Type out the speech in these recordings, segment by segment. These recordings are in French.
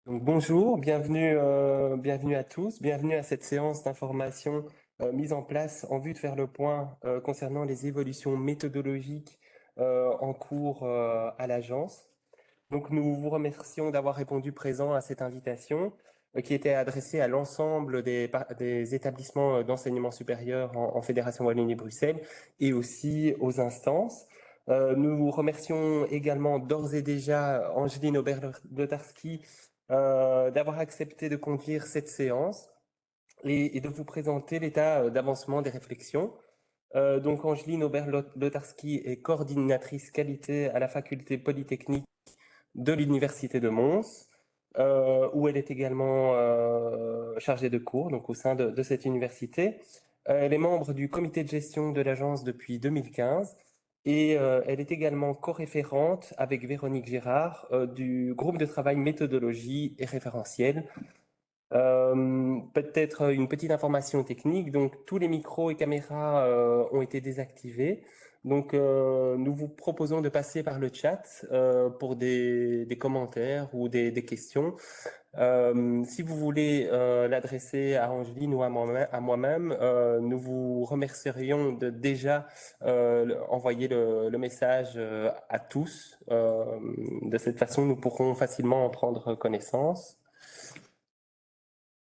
Donc, bonjour, bienvenue à tous, bienvenue à cette séance d'information mise en place en vue de faire le point concernant les évolutions méthodologiques en cours à l'agence. Donc nous vous remercions d'avoir répondu présent à cette invitation qui était adressée à l'ensemble des établissements d'enseignement supérieur en Fédération Wallonie-Bruxelles et aussi aux instances. Nous remercions également d'ores et déjà Angeline Aubert-Lotarski d'avoir accepté de conduire cette séance et de vous présenter l'état d'avancement des réflexions. Donc Angeline Aubert-Lotarski est coordinatrice qualité à la faculté polytechnique de l'Université de Mons, où elle est également chargée de cours, donc au sein de cette université. Elle est membre du comité de gestion de l'agence depuis 2015 et elle est également co-référente avec Véronique Girard du groupe de travail méthodologie et référentiel. Peut-être une petite information technique, donc tous les micros et caméras ont été désactivés. Donc nous vous proposons de passer par le chat pour des commentaires ou des questions. Si vous voulez l'adresser à Angeline ou à moi-même, nous vous remercierions de déjà envoyer le message à tous. De cette façon, nous pourrons facilement en prendre connaissance.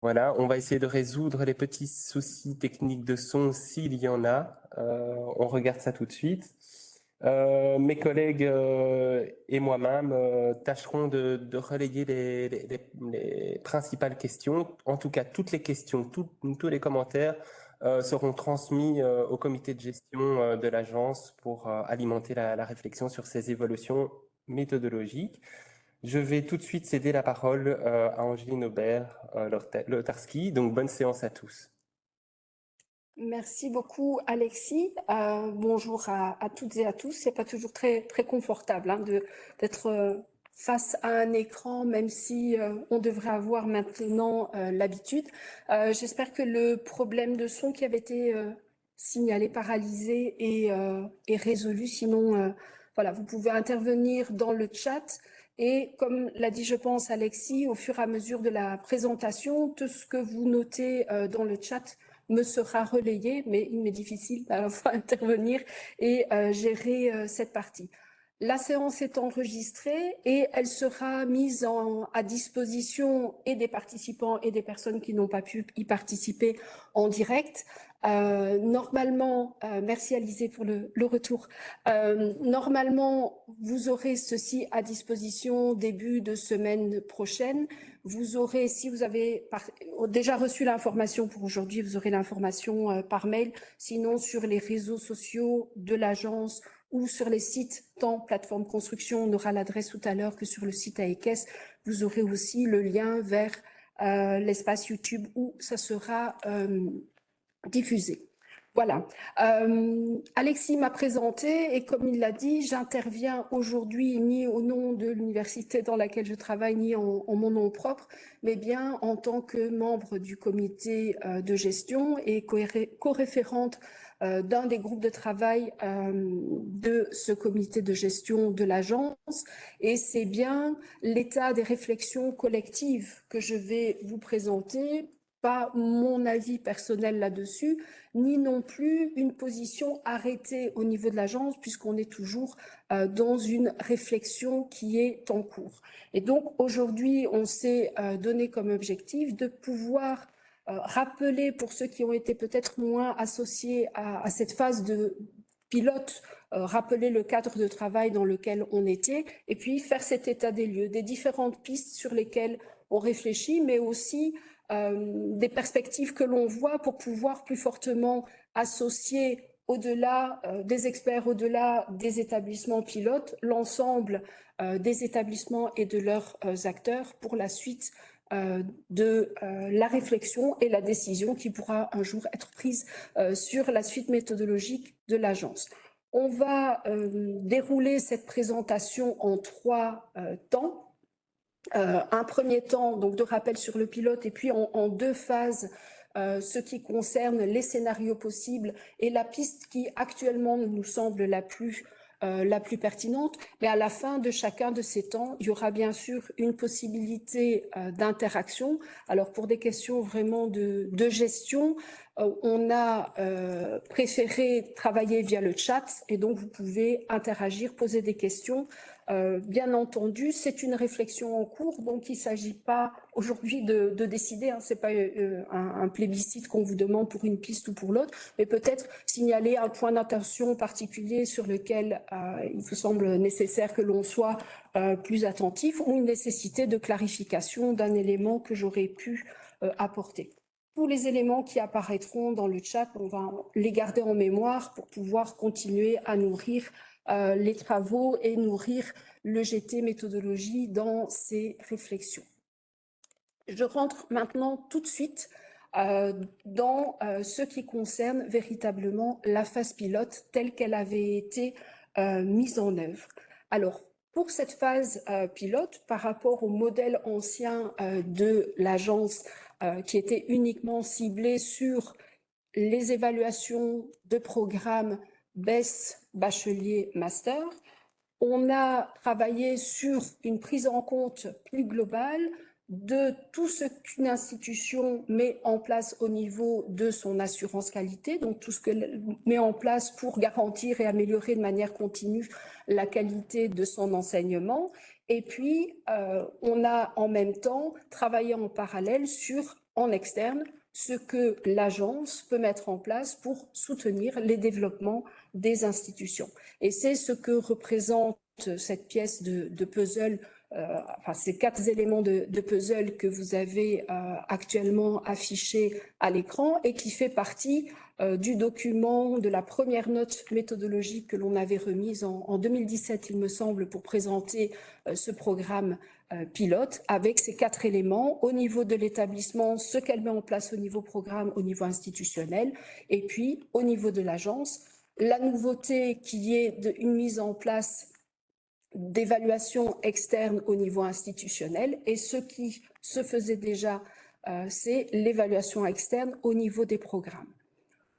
Voilà, on va essayer de résoudre les petits soucis techniques de son s'il y en a. On regarde ça tout de suite. Mes collègues et moi-même tâcherons de relayer les principales questions. En tout cas, toutes les questions, tous les commentaires seront transmis au comité de gestion de l'agence pour alimenter la réflexion sur ces évolutions méthodologiques. Je vais tout de suite céder la parole à Angeline Aubert-Lotarski. Donc, bonne séance à tous. Merci beaucoup, Alexis. Bonjour à toutes et à tous. C'est pas toujours très confortable d'être face à un écran, même si on devrait avoir maintenant l'habitude. J'espère que le problème de son qui avait été signalé, paralysé est résolu. Sinon, voilà, vous pouvez intervenir dans le chat. Et comme l'a dit, je pense, Alexis, au fur et à mesure de la présentation, tout ce que vous notez dans le chat me sera relayé, mais il m'est difficile à la fois intervenir et gérer cette partie. La séance est enregistrée et elle sera mise à disposition et des participants et des personnes qui n'ont pas pu y participer en direct. Normalement, merci Alizé pour le retour. Normalement, vous aurez ceci à disposition début de semaine prochaine. Vous aurez, si vous avez déjà reçu l'information pour aujourd'hui, vous aurez l'information par mail. Sinon, sur les réseaux sociaux de l'agence ou sur les sites, tant plateforme construction, on aura l'adresse tout à l'heure, que sur le site AECES, vous aurez aussi le lien vers l'espace YouTube où ça sera diffusé. Voilà. Alexis m'a présenté et comme il l'a dit, j'interviens aujourd'hui ni au nom de l'université dans laquelle je travaille, ni en mon nom propre, mais bien en tant que membre du comité de gestion et co-référente d'un des groupes de travail de ce comité de gestion de l'agence. Et c'est bien l'état des réflexions collectives que je vais vous présenter, pas mon avis personnel là-dessus, ni non plus une position arrêtée au niveau de l'agence, puisqu'on est toujours dans une réflexion qui est en cours. Et donc aujourd'hui, on s'est donné comme objectif de pouvoir rappeler, pour ceux qui ont été peut-être moins associés à cette phase de pilote, rappeler le cadre de travail dans lequel on était, et puis faire cet état des lieux, des différentes pistes sur lesquelles on réfléchit, mais aussi des perspectives que l'on voit pour pouvoir plus fortement associer au-delà des experts, au-delà des établissements pilotes, l'ensemble des établissements et de leurs acteurs pour la suite de la réflexion et la décision qui pourra un jour être prise sur la suite méthodologique de l'agence. On va dérouler cette présentation en 3 temps. Un premier temps donc de rappel sur le pilote et puis en 2 phases ce qui concerne les scénarios possibles et la piste qui actuellement nous semble la plus la plus pertinente. Mais à la fin de chacun de ces temps, il y aura bien sûr une possibilité d'interaction. Alors pour des questions vraiment de gestion, on a préféré travailler via le chat et donc vous pouvez interagir, poser des questions. Bien entendu, c'est une réflexion en cours, donc il ne s'agit pas aujourd'hui de décider, hein, ce n'est pas un plébiscite qu'on vous demande pour une piste ou pour l'autre, mais peut-être signaler un point d'attention particulier sur lequel il vous semble nécessaire que l'on soit plus attentif ou une nécessité de clarification d'un élément que j'aurais pu apporter. Tous les éléments qui apparaîtront dans le chat, on va les garder en mémoire pour pouvoir continuer à nourrir les travaux et nourrir le GT méthodologie dans ses réflexions. Je rentre maintenant tout de suite dans ce qui concerne véritablement la phase pilote telle qu'elle avait été mise en œuvre. Alors, pour cette phase pilote, par rapport au modèle ancien de l'agence qui était uniquement ciblé sur les évaluations de programmes BES, bachelier, master, on a travaillé sur une prise en compte plus globale de tout ce qu'une institution met en place au niveau de son assurance qualité, donc tout ce qu'elle met en place pour garantir et améliorer de manière continue la qualité de son enseignement. Et puis, on a en même temps travaillé en parallèle sur, en externe, ce que l'agence peut mettre en place pour soutenir les développements des institutions. Et c'est ce que représente cette pièce de puzzle, enfin ces 4 éléments de puzzle que vous avez actuellement affichés à l'écran et qui fait partie du document de la première note méthodologique que l'on avait remise en 2017, il me semble, pour présenter ce programme pilote avec ces 4 éléments au niveau de l'établissement, ce qu'elle met en place au niveau programme, au niveau institutionnel, et puis au niveau de l'agence, la nouveauté qui est une mise en place d'évaluation externe au niveau institutionnel, et ce qui se faisait déjà, c'est l'évaluation externe au niveau des programmes.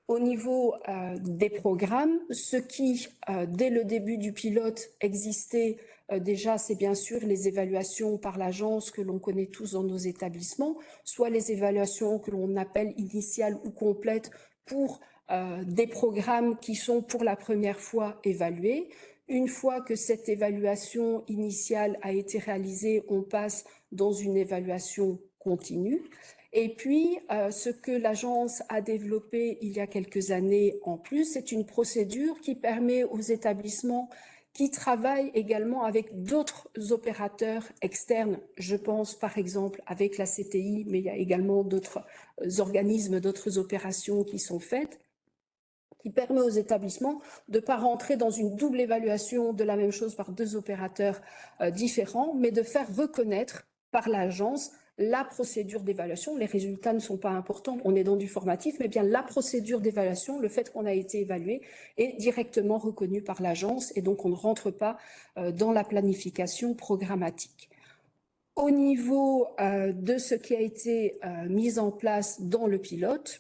Au niveau des programmes, ce qui, dès le début du pilote, existait déjà, c'est bien sûr les évaluations par l'agence que l'on connaît tous dans nos établissements, soit les évaluations que l'on appelle initiales ou complètes pour des programmes qui sont pour la première fois évalués. Une fois que cette évaluation initiale a été réalisée, on passe dans une évaluation continue. Et puis, ce que l'agence a développé il y a quelques années en plus, c'est une procédure qui permet aux établissements qui travaillent également avec d'autres opérateurs externes. Je pense par exemple avec la CTI, mais il y a également d'autres organismes, d'autres opérations qui sont faites, qui permet aux établissements de ne pas rentrer dans une double évaluation de la même chose par 2 opérateurs différents, mais de faire reconnaître par l'agence la procédure d'évaluation. Les résultats ne sont pas importants, on est dans du formatif, mais bien la procédure d'évaluation, le fait qu'on a été évalué, est directement reconnu par l'agence et donc on ne rentre pas dans la planification programmatique. Au niveau de ce qui a été mis en place dans le pilote,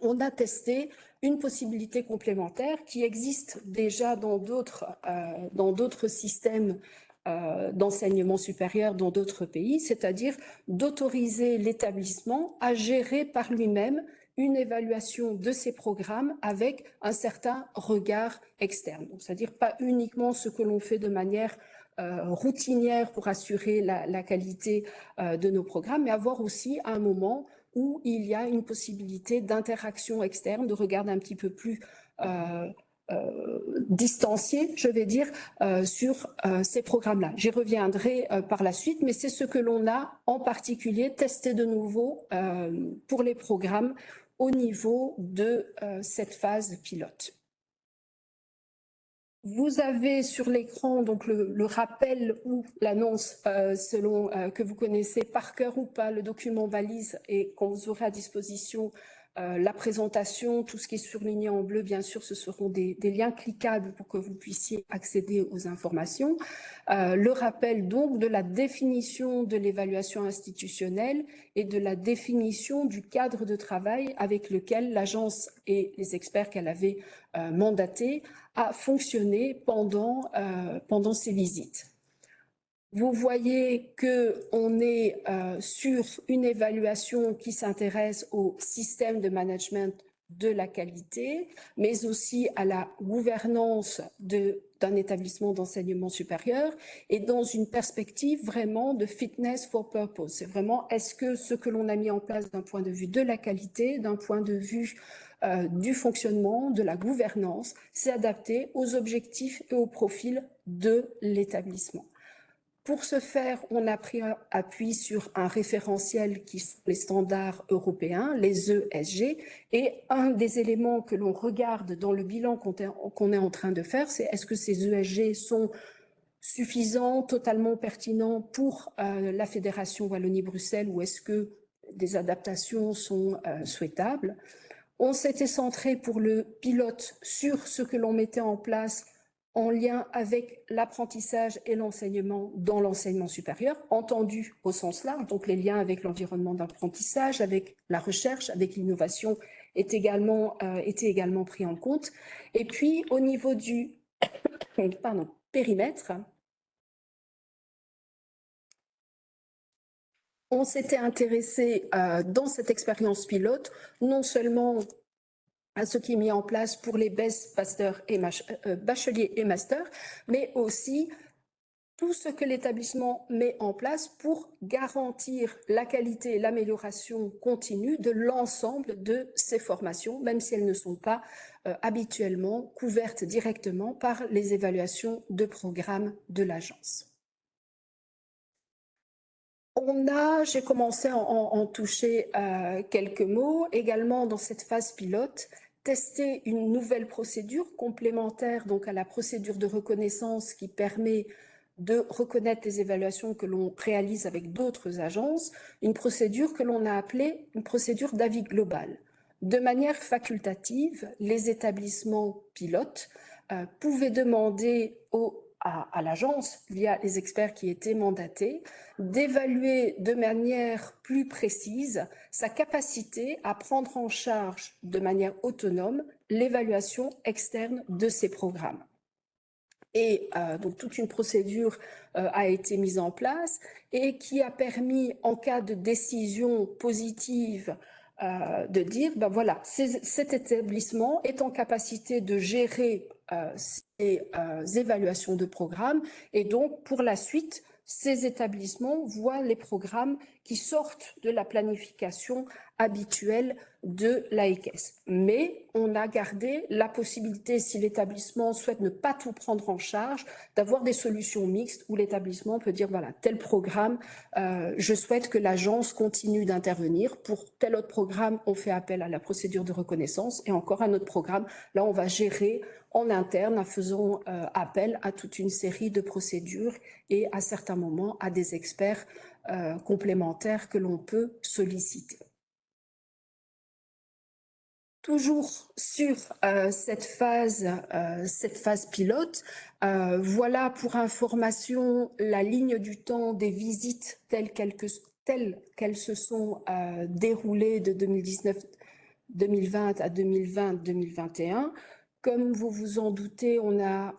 on a testé une possibilité complémentaire qui existe déjà dans d'autres systèmes d'enseignement supérieur dans d'autres pays, c'est-à-dire d'autoriser l'établissement à gérer par lui-même une évaluation de ses programmes avec un certain regard externe. C'est-à-dire pas uniquement ce que l'on fait de manière routinière pour assurer la qualité de nos programmes, mais avoir aussi un moment où il y a une possibilité d'interaction externe, de regard un petit peu plus distancié, je vais dire, sur ces programmes-là. J'y reviendrai par la suite, mais c'est ce que l'on a en particulier testé de nouveau pour les programmes au niveau de cette phase pilote. Vous avez sur l'écran donc le rappel ou l'annonce selon que vous connaissez par cœur ou pas le document valise et qu'on vous aura à disposition la présentation, tout ce qui est surligné en bleu, bien sûr, ce seront des liens cliquables pour que vous puissiez accéder aux informations. Le rappel donc de la définition de l'évaluation institutionnelle et de la définition du cadre de travail avec lequel l'agence et les experts qu'elle avait mandatés a fonctionné pendant ces visites. Vous voyez qu'on est sur une évaluation qui s'intéresse au système de management de la qualité, mais aussi à la gouvernance d'un établissement d'enseignement supérieur et dans une perspective vraiment de fitness for purpose. C'est vraiment, est-ce que ce que l'on a mis en place d'un point de vue de la qualité, d'un point de vue du fonctionnement, de la gouvernance, s'est adapté aux objectifs et au profil de l'établissement. Pour ce faire, on a pris appui sur un référentiel qui sont les standards européens, les ESG, et un des éléments que l'on regarde dans le bilan qu'on est en train de faire, c'est est-ce que ces ESG sont suffisants, totalement pertinents pour la Fédération Wallonie-Bruxelles ou est-ce que des adaptations sont souhaitables. On s'était centré pour le pilote sur ce que l'on mettait en place en lien avec l'apprentissage et l'enseignement dans l'enseignement supérieur, entendu au sens large, donc les liens avec l'environnement d'apprentissage, avec la recherche, avec l'innovation étaient également pris en compte. Et puis, au niveau du périmètre, on s'était intéressé dans cette expérience pilote, non seulement à ce qui est mis en place pour les BES, bacheliers et masters, mais aussi tout ce que l'établissement met en place pour garantir la qualité et l'amélioration continue de l'ensemble de ces formations, même si elles ne sont pas habituellement couvertes directement par les évaluations de programme de l'agence. J'ai commencé à en toucher quelques mots, également dans cette phase pilote, tester une nouvelle procédure complémentaire donc à la procédure de reconnaissance qui permet de reconnaître les évaluations que l'on réalise avec d'autres agences, une procédure que l'on a appelée une procédure d'avis global. De manière facultative, les établissements pilotes pouvaient demander à l'agence, via les experts qui étaient mandatés, d'évaluer de manière plus précise sa capacité à prendre en charge de manière autonome l'évaluation externe de ces programmes. Et donc toute une procédure a été mise en place et qui a permis, en cas de décision positive, de dire, ben voilà, cet établissement est en capacité de gérer ces évaluations de programmes et donc pour la suite, ces établissements voient les programmes qui sortent de la planification habituelle de l'AEQES. Mais on a gardé la possibilité, si l'établissement souhaite ne pas tout prendre en charge, d'avoir des solutions mixtes où l'établissement peut dire, voilà, tel programme, je souhaite que l'agence continue d'intervenir. Pour tel autre programme, on fait appel à la procédure de reconnaissance et encore un autre programme, là, on va gérer en interne en faisant appel à toute une série de procédures et à certains moments à des experts complémentaires que l'on peut solliciter. Toujours sur cette phase pilote, voilà pour information la ligne du temps des visites telles qu'elles se sont déroulées de 2020 à 2020-2021. Comme vous vous en doutez, on a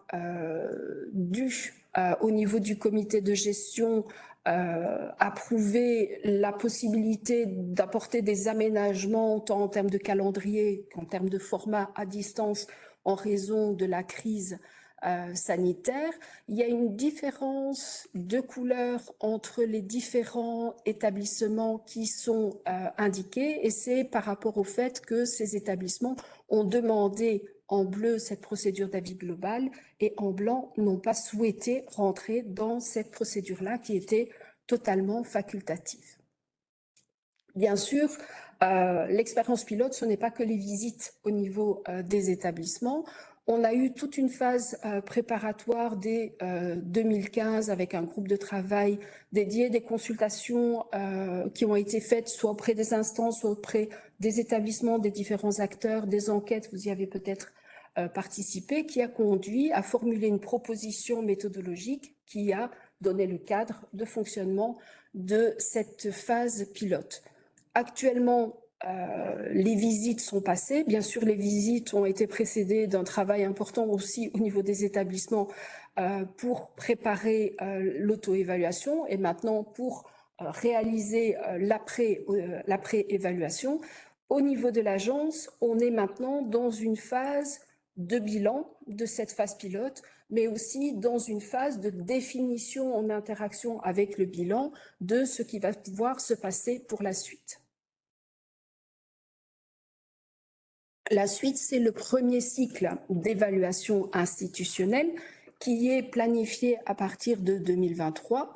dû, au niveau du comité de gestion, approuver la possibilité d'apporter des aménagements tant en termes de calendrier qu'en termes de format à distance en raison de la crise sanitaire. Il y a une différence de couleur entre les différents établissements qui sont indiqués et c'est par rapport au fait que ces établissements ont demandé en bleu cette procédure d'avis global et en blanc n'ont pas souhaité rentrer dans cette procédure-là qui était totalement facultative. Bien sûr, l'expérience pilote, ce n'est pas que les visites au niveau des établissements. On a eu toute une phase préparatoire dès 2015 avec un groupe de travail dédié, des consultations qui ont été faites soit auprès des instances, soit auprès des établissements, des différents acteurs, des enquêtes, vous y avez peut-être participé, qui a conduit à formuler une proposition méthodologique qui a donné le cadre de fonctionnement de cette phase pilote. Actuellement, les visites sont passées. Bien sûr, les visites ont été précédées d'un travail important aussi au niveau des établissements pour préparer l'auto-évaluation et maintenant pour réaliser l'après-évaluation. Au niveau de l'agence, on est maintenant dans une phase de bilan de cette phase pilote, mais aussi dans une phase de définition en interaction avec le bilan de ce qui va pouvoir se passer pour la suite. La suite, c'est le premier cycle d'évaluation institutionnelle qui est planifié à partir de 2023.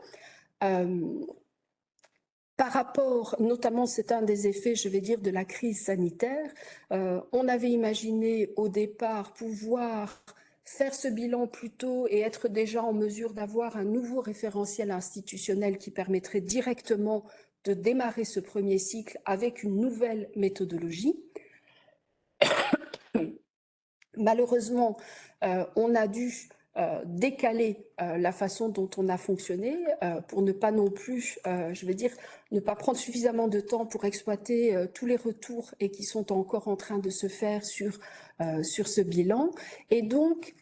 Par rapport, notamment, c'est un des effets, je vais dire, de la crise sanitaire. On avait imaginé au départ pouvoir faire ce bilan plus tôt et être déjà en mesure d'avoir un nouveau référentiel institutionnel qui permettrait directement de démarrer ce premier cycle avec une nouvelle méthodologie. Malheureusement, on a dû décaler la façon dont on a fonctionné pour ne pas non plus, je veux dire, ne pas prendre suffisamment de temps pour exploiter tous les retours et qui sont encore en train de se faire sur ce bilan. Et donc,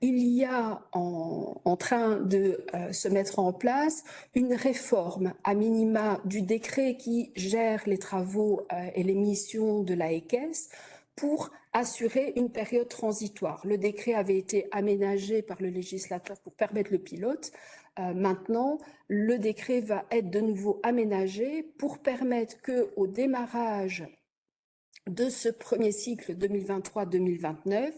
il y a en train de se mettre en place une réforme à minima du décret qui gère les travaux et les missions de la EQES pour assurer une période transitoire. Le décret avait été aménagé par le législateur pour permettre le pilote. Maintenant, le décret va être de nouveau aménagé pour permettre qu'au démarrage de ce premier cycle 2023-2029,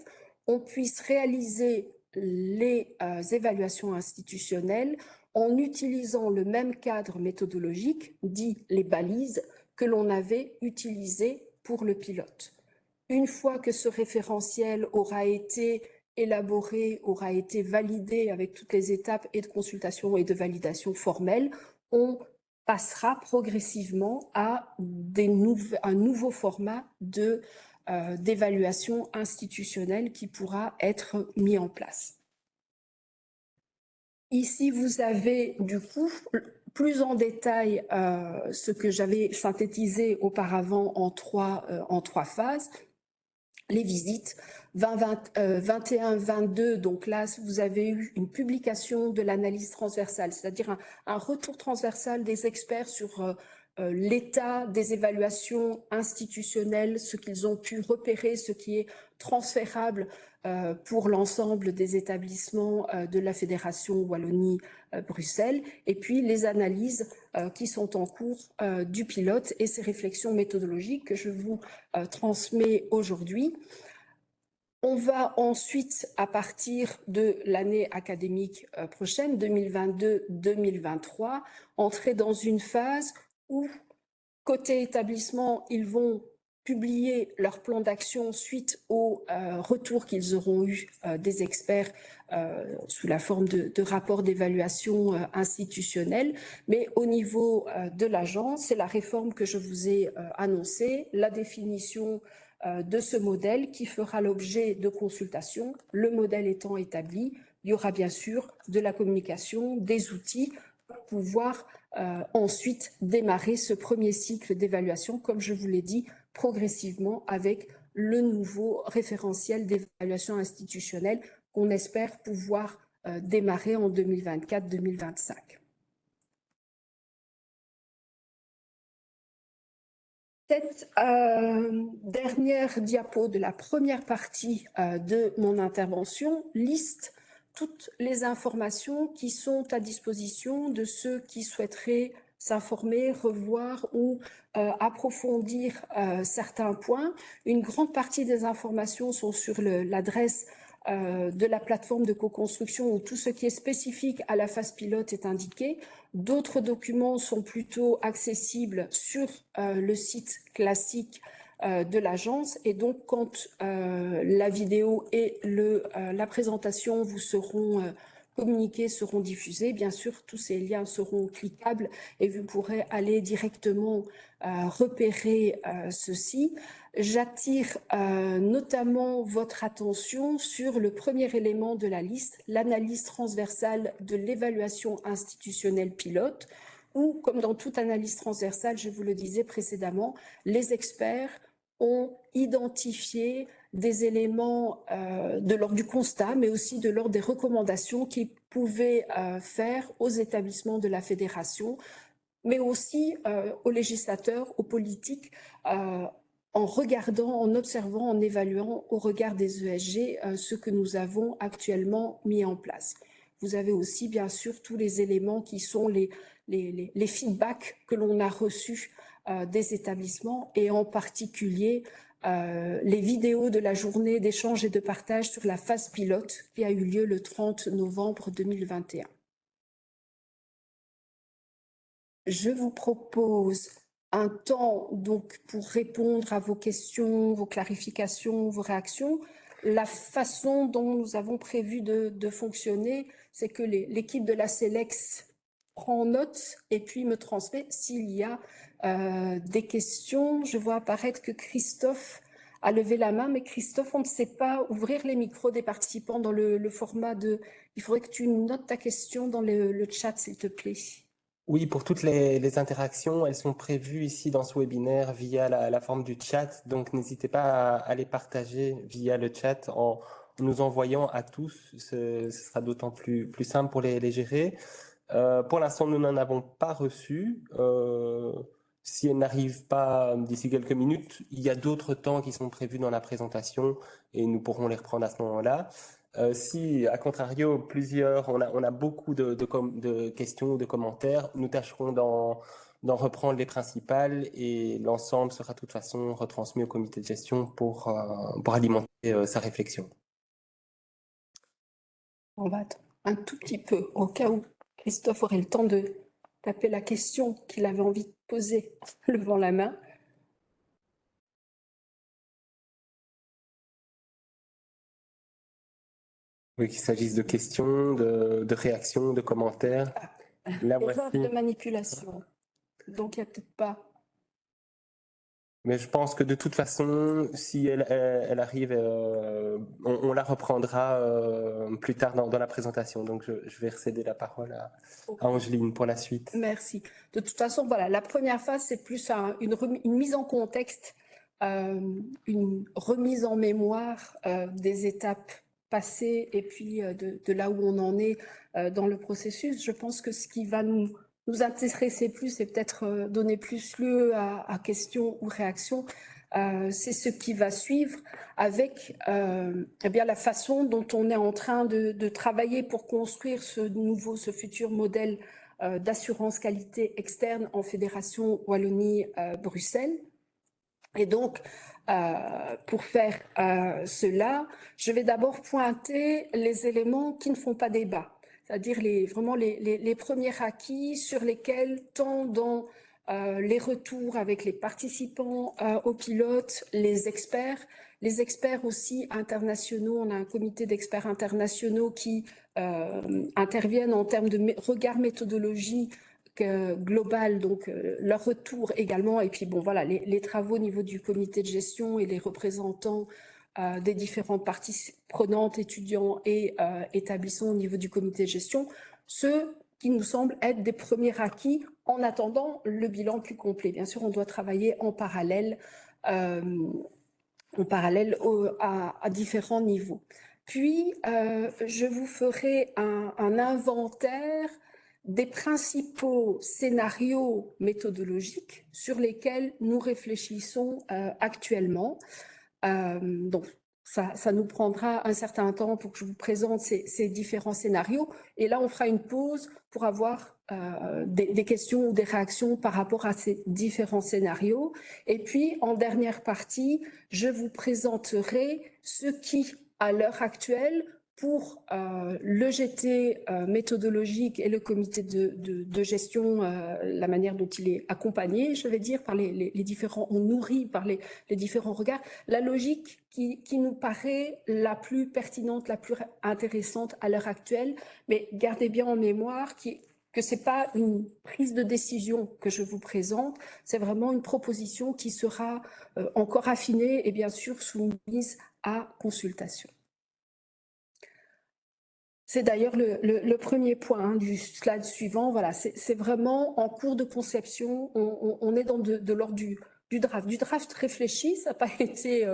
on puisse réaliser les évaluations institutionnelles en utilisant le même cadre méthodologique, dit les balises, que l'on avait utilisé pour le pilote. Une fois que ce référentiel aura été élaboré, aura été validé avec toutes les étapes et de consultation et de validation formelle, on passera progressivement à un nouveau format d'évaluation institutionnelle qui pourra être mis en place. Ici, vous avez du coup plus en détail ce que j'avais synthétisé auparavant en trois phases. Les visites 21-22, donc là, vous avez eu une publication de l'analyse transversale, c'est-à-dire un retour transversal des experts sur l'état des évaluations institutionnelles, ce qu'ils ont pu repérer, ce qui est transférable pour l'ensemble des établissements de la Fédération Wallonie-Bruxelles, et puis les analyses qui sont en cours du pilote et ces réflexions méthodologiques que je vous transmets aujourd'hui. On va ensuite, à partir de l'année académique prochaine, 2022-2023, entrer dans une phase où, côté établissement, ils vont publier leur plan d'action suite aux retours qu'ils auront eu des experts sous la forme de rapports d'évaluation institutionnelle. Mais au niveau de l'agence, c'est la réforme que je vous ai annoncée, la définition de ce modèle qui fera l'objet de consultations. Le modèle étant établi, il y aura bien sûr de la communication, des outils pour pouvoir ensuite démarrer ce premier cycle d'évaluation, comme je vous l'ai dit, progressivement avec le nouveau référentiel d'évaluation institutionnelle qu'on espère pouvoir démarrer en 2024-2025. Cette dernière diapo de la première partie de mon intervention liste toutes les informations qui sont à disposition de ceux qui souhaiteraient s'informer, revoir ou approfondir certains points. Une grande partie des informations sont sur l'adresse de la plateforme de co-construction où tout ce qui est spécifique à la phase pilote est indiqué. D'autres documents sont plutôt accessibles sur le site classique de l'agence. Et donc, quand la vidéo et la présentation vous seront communiqués, seront diffusés, bien sûr, tous ces liens seront cliquables et vous pourrez aller directement repérer ceci. J'attire notamment votre attention sur le premier élément de la liste, l'analyse transversale de l'évaluation institutionnelle pilote, où, comme dans toute analyse transversale, je vous le disais précédemment, les experts ont identifié des éléments de l'ordre du constat, mais aussi de l'ordre des recommandations qu'ils pouvaient faire aux établissements de la fédération, mais aussi aux législateurs, aux politiques, en regardant, en observant, en évaluant au regard des ESG ce que nous avons actuellement mis en place. Vous avez aussi, bien sûr, tous les éléments qui sont les feedbacks que l'on a reçus des établissements et en particulier les vidéos de la journée d'échange et de partage sur la phase pilote qui a eu lieu le 30 novembre 2021. Je vous propose un temps donc pour répondre à vos questions, vos clarifications, vos réactions. La façon dont nous avons prévu de fonctionner, c'est que l'équipe de la Selex prend note et puis me transmet s'il y a des questions. Je vois apparaître que Christophe a levé la main, mais Christophe, on ne sait pas ouvrir les micros des participants dans le format de... Il faudrait que tu notes ta question dans le chat, s'il te plaît. Oui, pour toutes les interactions, elles sont prévues ici dans ce webinaire via la forme du chat. Donc, n'hésitez pas à les partager via le chat en nous envoyant à tous. Ce sera d'autant plus simple pour les gérer. Pour l'instant, nous n'en avons pas reçu. Si elles n'arrivent pas d'ici quelques minutes, il y a d'autres temps qui sont prévus dans la présentation et nous pourrons les reprendre à ce moment-là. Si, à contrario, on a beaucoup de questions ou de commentaires, nous tâcherons d'en reprendre les principales et l'ensemble sera de toute façon retransmis au comité de gestion pour alimenter sa réflexion. On va attendre un tout petit peu au cas où Christophe aurait le temps de taper la question qu'il avait envie de poser levant la main. Oui, qu'il s'agisse de questions, de réactions, de commentaires. Erreur de manipulation. Donc, il n'y a peut-être pas... Mais je pense que de toute façon, si elle arrive, on la reprendra plus tard dans la présentation. Donc, je vais recéder la parole à Angeline pour la suite. Merci. De toute façon, voilà, la première phase, c'est plus une mise en contexte, une remise en mémoire des étapes passées et puis de là où on en est dans le processus. Je pense que ce qui va nous intéresser plus et peut-être donner plus lieu à questions ou réactions, c'est ce qui va suivre avec eh bien, la façon dont on est en train de travailler pour construire ce futur modèle d'assurance qualité externe en Fédération Wallonie-Bruxelles. Et donc, pour faire cela, je vais d'abord pointer les éléments qui ne font pas débat, c'est-à-dire vraiment les premiers acquis sur lesquels, tant dans les retours avec les participants au pilote, les experts aussi internationaux, on a un comité d'experts internationaux qui interviennent en termes de regard méthodologie global, donc leur retour également, et puis bon voilà, les travaux au niveau du comité de gestion et les représentants des différentes parties prenantes, étudiants et établissements au niveau du comité de gestion, ceux qui nous semblent être des premiers acquis en attendant le bilan plus complet. Bien sûr, on doit travailler en parallèle à différents niveaux. Puis, je vous ferai un inventaire des principaux scénarios méthodologiques sur lesquels nous réfléchissons actuellement. Donc, ça nous prendra un certain temps pour que je vous présente ces différents scénarios. Et là, on fera une pause pour avoir des questions ou des réactions par rapport à ces différents scénarios. Et puis, en dernière partie, je vous présenterai ce qui, à l'heure actuelle, pour le GT méthodologique et le comité de gestion, la manière dont il est accompagné, je vais dire, par les différents, on nourrit par les différents regards, la logique qui nous paraît la plus pertinente, la plus intéressante à l'heure actuelle, mais gardez bien en mémoire que ce n'est pas une prise de décision que je vous présente, c'est vraiment une proposition qui sera encore affinée et bien sûr soumise à consultation. C'est d'ailleurs le premier point du slide suivant. Voilà, c'est vraiment en cours de conception. On est dans de l'ordre du draft réfléchi. Ça n'a pas été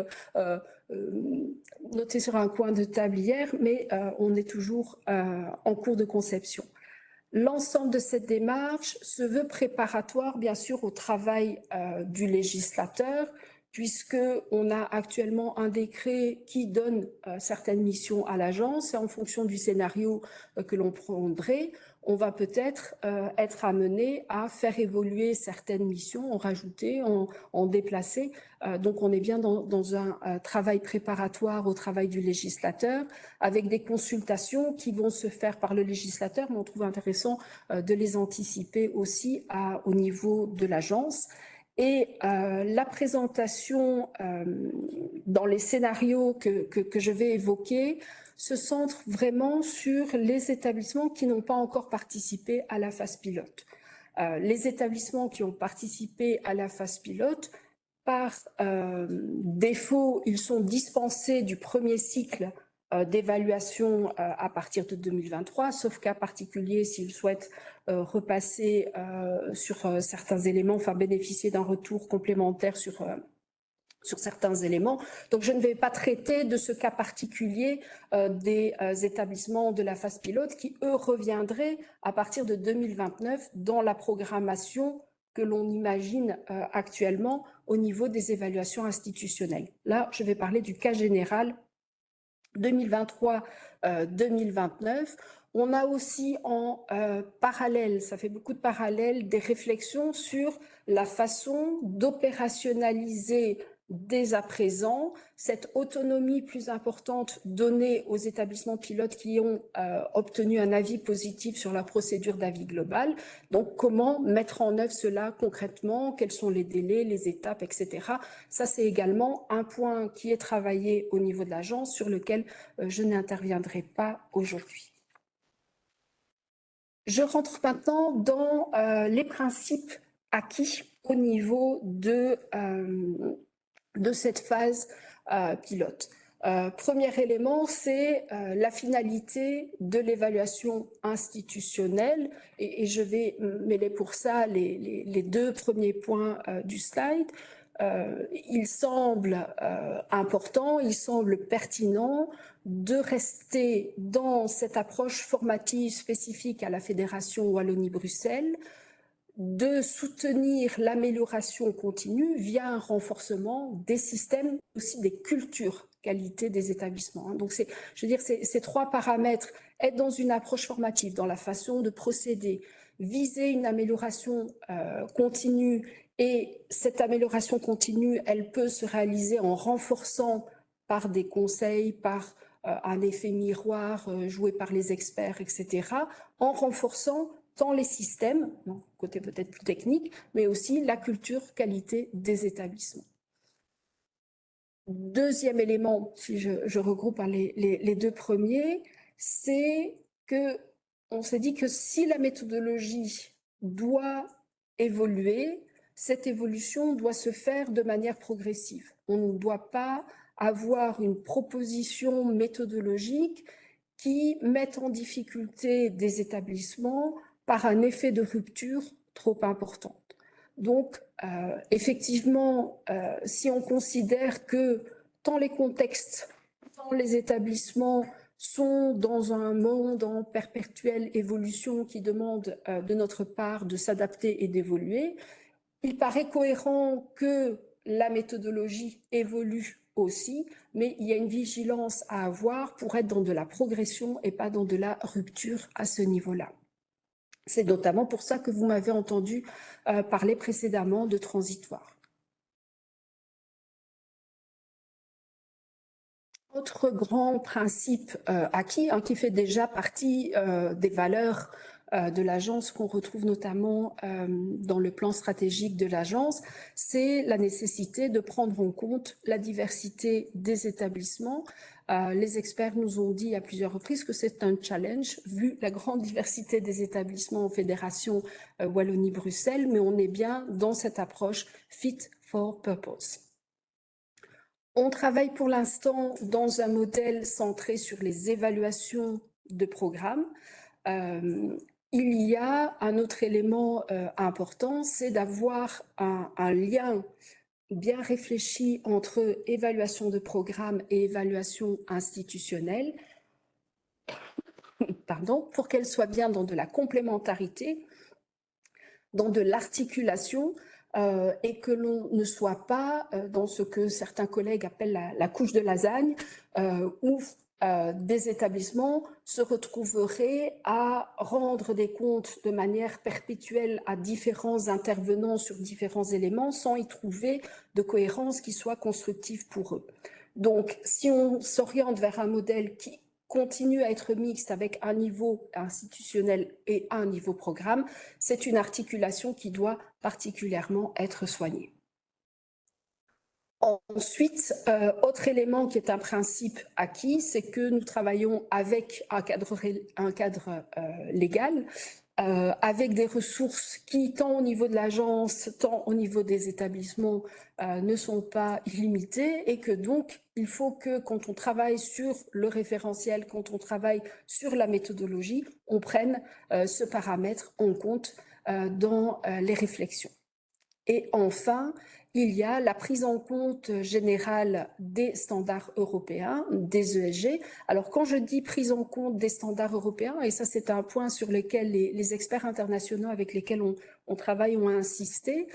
noté sur un coin de table hier, mais on est toujours en cours de conception. L'ensemble de cette démarche se veut préparatoire, bien sûr, au travail du législateur, puisqu'on a actuellement un décret qui donne certaines missions à l'agence, et en fonction du scénario que l'on prendrait, on va peut-être être amené à faire évoluer certaines missions, en rajouter, en déplacer. Donc on est bien dans un travail préparatoire au travail du législateur, avec des consultations qui vont se faire par le législateur, mais on trouve intéressant de les anticiper aussi au niveau de l'agence. Et la présentation dans les scénarios que je vais évoquer se centre vraiment sur les établissements qui n'ont pas encore participé à la phase pilote. Les établissements qui ont participé à la phase pilote, par défaut, ils sont dispensés du premier cycle d'évaluation à partir de 2023, sauf cas particulier s'ils souhaitent repasser sur certains éléments, enfin bénéficier d'un retour complémentaire sur certains éléments. Donc, je ne vais pas traiter de ce cas particulier des établissements de la phase pilote qui, eux, reviendraient à partir de 2029 dans la programmation que l'on imagine actuellement au niveau des évaluations institutionnelles. Là, je vais parler du cas général 2023-2029. On a aussi en parallèle, ça fait beaucoup de parallèles, des réflexions sur la façon d'opérationnaliser dès à présent cette autonomie plus importante donnée aux établissements pilotes qui ont obtenu un avis positif sur la procédure d'avis global. Donc, comment mettre en œuvre cela concrètement, quels sont les délais, les étapes, etc. Ça, c'est également un point qui est travaillé au niveau de l'agence sur lequel je n'interviendrai pas aujourd'hui. Je rentre maintenant dans les principes acquis au niveau de cette phase pilote. Premier élément, c'est la finalité de l'évaluation institutionnelle et je vais mêler pour ça les deux premiers points du slide. Il semble important, il semble pertinent de rester dans cette approche formative spécifique à la Fédération Wallonie-Bruxelles, de soutenir l'amélioration continue via un renforcement des systèmes, aussi des cultures qualité des établissements. Donc, je veux dire, ces trois paramètres, être dans une approche formative, dans la façon de procéder, viser une amélioration continue, et cette amélioration continue, elle peut se réaliser en renforçant par des conseils, par un effet miroir joué par les experts, etc., en renforçant tant les systèmes, côté peut-être plus technique, mais aussi la culture qualité des établissements. Deuxième élément, si je regroupe les deux premiers, c'est qu'on s'est dit que si la méthodologie doit évoluer, cette évolution doit se faire de manière progressive. On ne doit pas avoir une proposition méthodologique qui mette en difficulté des établissements par un effet de rupture trop important. Donc, effectivement, si on considère que tant les contextes, tant les établissements sont dans un monde en perpétuelle évolution qui demande de notre part de s'adapter et d'évoluer, il paraît cohérent que la méthodologie évolue aussi, mais il y a une vigilance à avoir pour être dans de la progression et pas dans de la rupture à ce niveau-là. C'est notamment pour ça que vous m'avez entendu parler précédemment de transitoire. Autre grand principe acquis, qui fait déjà partie des valeurs de l'agence qu'on retrouve notamment dans le plan stratégique de l'agence, c'est la nécessité de prendre en compte la diversité des établissements. Les experts nous ont dit à plusieurs reprises que c'est un challenge vu la grande diversité des établissements en fédération Wallonie-Bruxelles, mais on est bien dans cette approche fit for purpose. On travaille pour l'instant dans un modèle centré sur les évaluations de programmes. Il y a un autre élément important, c'est d'avoir un lien bien réfléchi entre évaluation de programme et évaluation institutionnelle, pardon, pour qu'elle soit bien dans de la complémentarité, dans de l'articulation, et que l'on ne soit pas dans ce que certains collègues appellent la couche de lasagne, où des établissements se retrouveraient à rendre des comptes de manière perpétuelle à différents intervenants sur différents éléments sans y trouver de cohérence qui soit constructive pour eux. Donc, si on s'oriente vers un modèle qui continue à être mixte avec un niveau institutionnel et un niveau programme, c'est une articulation qui doit particulièrement être soignée. Ensuite, autre élément qui est un principe acquis, c'est que nous travaillons avec un cadre légal, avec des ressources qui, tant au niveau de l'agence, tant au niveau des établissements, ne sont pas illimitées et que donc, il faut que quand on travaille sur le référentiel, quand on travaille sur la méthodologie, on prenne ce paramètre en compte dans les réflexions. Et enfin, il y a la prise en compte générale des standards européens, des ESG. Alors, quand je dis prise en compte des standards européens, et ça c'est un point sur lequel les experts internationaux avec lesquels on travaille ont insisté,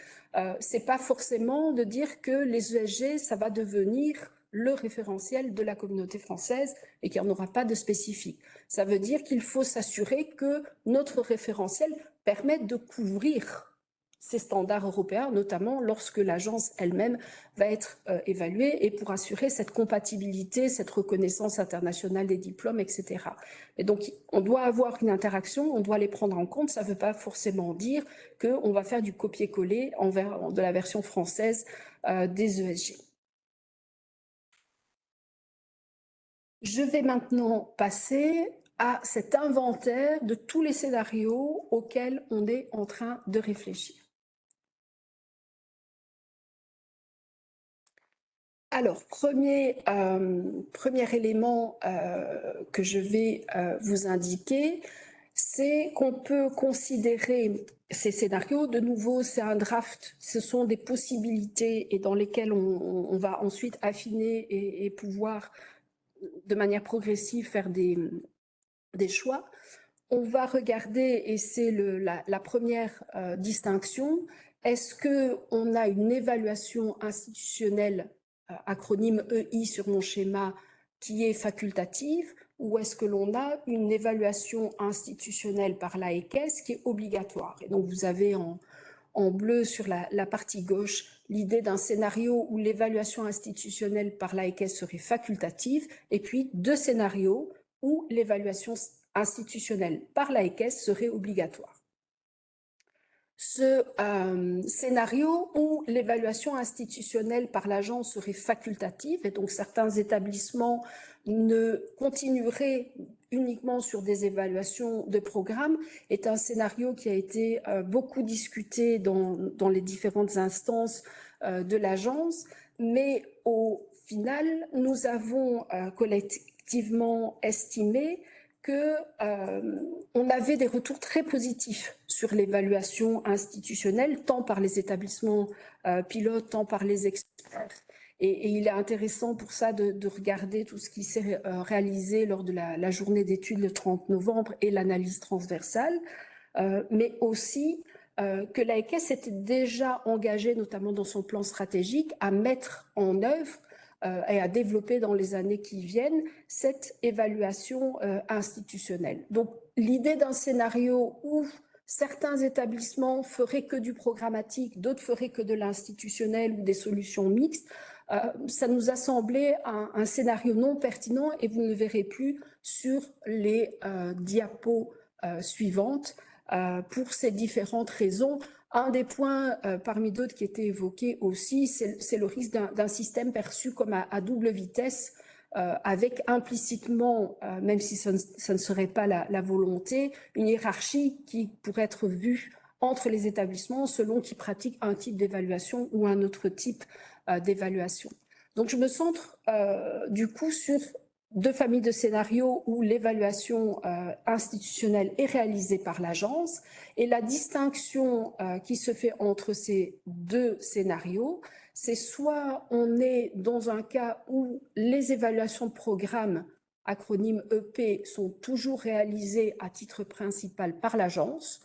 c'est pas forcément de dire que les ESG, ça va devenir le référentiel de la communauté française et qu'il n'y en aura pas de spécifique. Ça veut dire qu'il faut s'assurer que notre référentiel permette de couvrir ces standards européens, notamment lorsque l'agence elle-même va être évaluée et pour assurer cette compatibilité, cette reconnaissance internationale des diplômes, etc. Et donc, on doit avoir une interaction, on doit les prendre en compte. Ça ne veut pas forcément dire qu'on va faire du copier-coller de la version française des ESG. Je vais maintenant passer à cet inventaire de tous les scénarios auxquels on est en train de réfléchir. Alors, premier élément que je vais vous indiquer, c'est qu'on peut considérer ces scénarios. De nouveau, c'est un draft, ce sont des possibilités et dans lesquelles on va ensuite affiner et pouvoir, de manière progressive, faire des choix. On va regarder, et c'est la première distinction, est-ce qu'on a une évaluation institutionnelle, acronyme EI sur mon schéma, qui est facultative, ou est-ce que l'on a une évaluation institutionnelle par l'AEQES qui est obligatoire? Et donc vous avez en bleu sur la partie gauche l'idée d'un scénario où l'évaluation institutionnelle par l'AEQES serait facultative, et puis deux scénarios où l'évaluation institutionnelle par l'AEQES serait obligatoire. Ce scénario où l'évaluation institutionnelle par l'agence serait facultative et donc certains établissements ne continueraient uniquement sur des évaluations de programme est un scénario qui a été beaucoup discuté dans les différentes instances de l'agence, mais au final, nous avons collectivement estimé qu'on avait des retours très positifs sur l'évaluation institutionnelle, tant par les établissements pilotes, tant par les experts. Et il est intéressant pour ça de regarder tout ce qui s'est réalisé lors de la journée d'études le 30 novembre et l'analyse transversale, mais aussi que l'AEQES s'était déjà engagée, notamment dans son plan stratégique, à mettre en œuvre et à développer dans les années qui viennent cette évaluation institutionnelle. Donc, l'idée d'un scénario où certains établissements feraient que du programmatique, d'autres feraient que de l'institutionnel ou des solutions mixtes, ça nous a semblé un scénario non pertinent et vous ne le verrez plus sur les diapos suivantes pour ces différentes raisons. Un des points parmi d'autres qui était évoqué aussi, c'est le risque d'un système perçu comme à double vitesse, avec implicitement, même si ça ne serait pas la volonté, une hiérarchie qui pourrait être vue entre les établissements selon qu'ils pratiquent un type d'évaluation ou un autre type d'évaluation. Donc je me centre du coup sur deux familles de scénarios où l'évaluation institutionnelle est réalisée par l'agence et la distinction qui se fait entre ces deux scénarios, c'est soit on est dans un cas où les évaluations de programme, acronyme EP, sont toujours réalisées à titre principal par l'agence,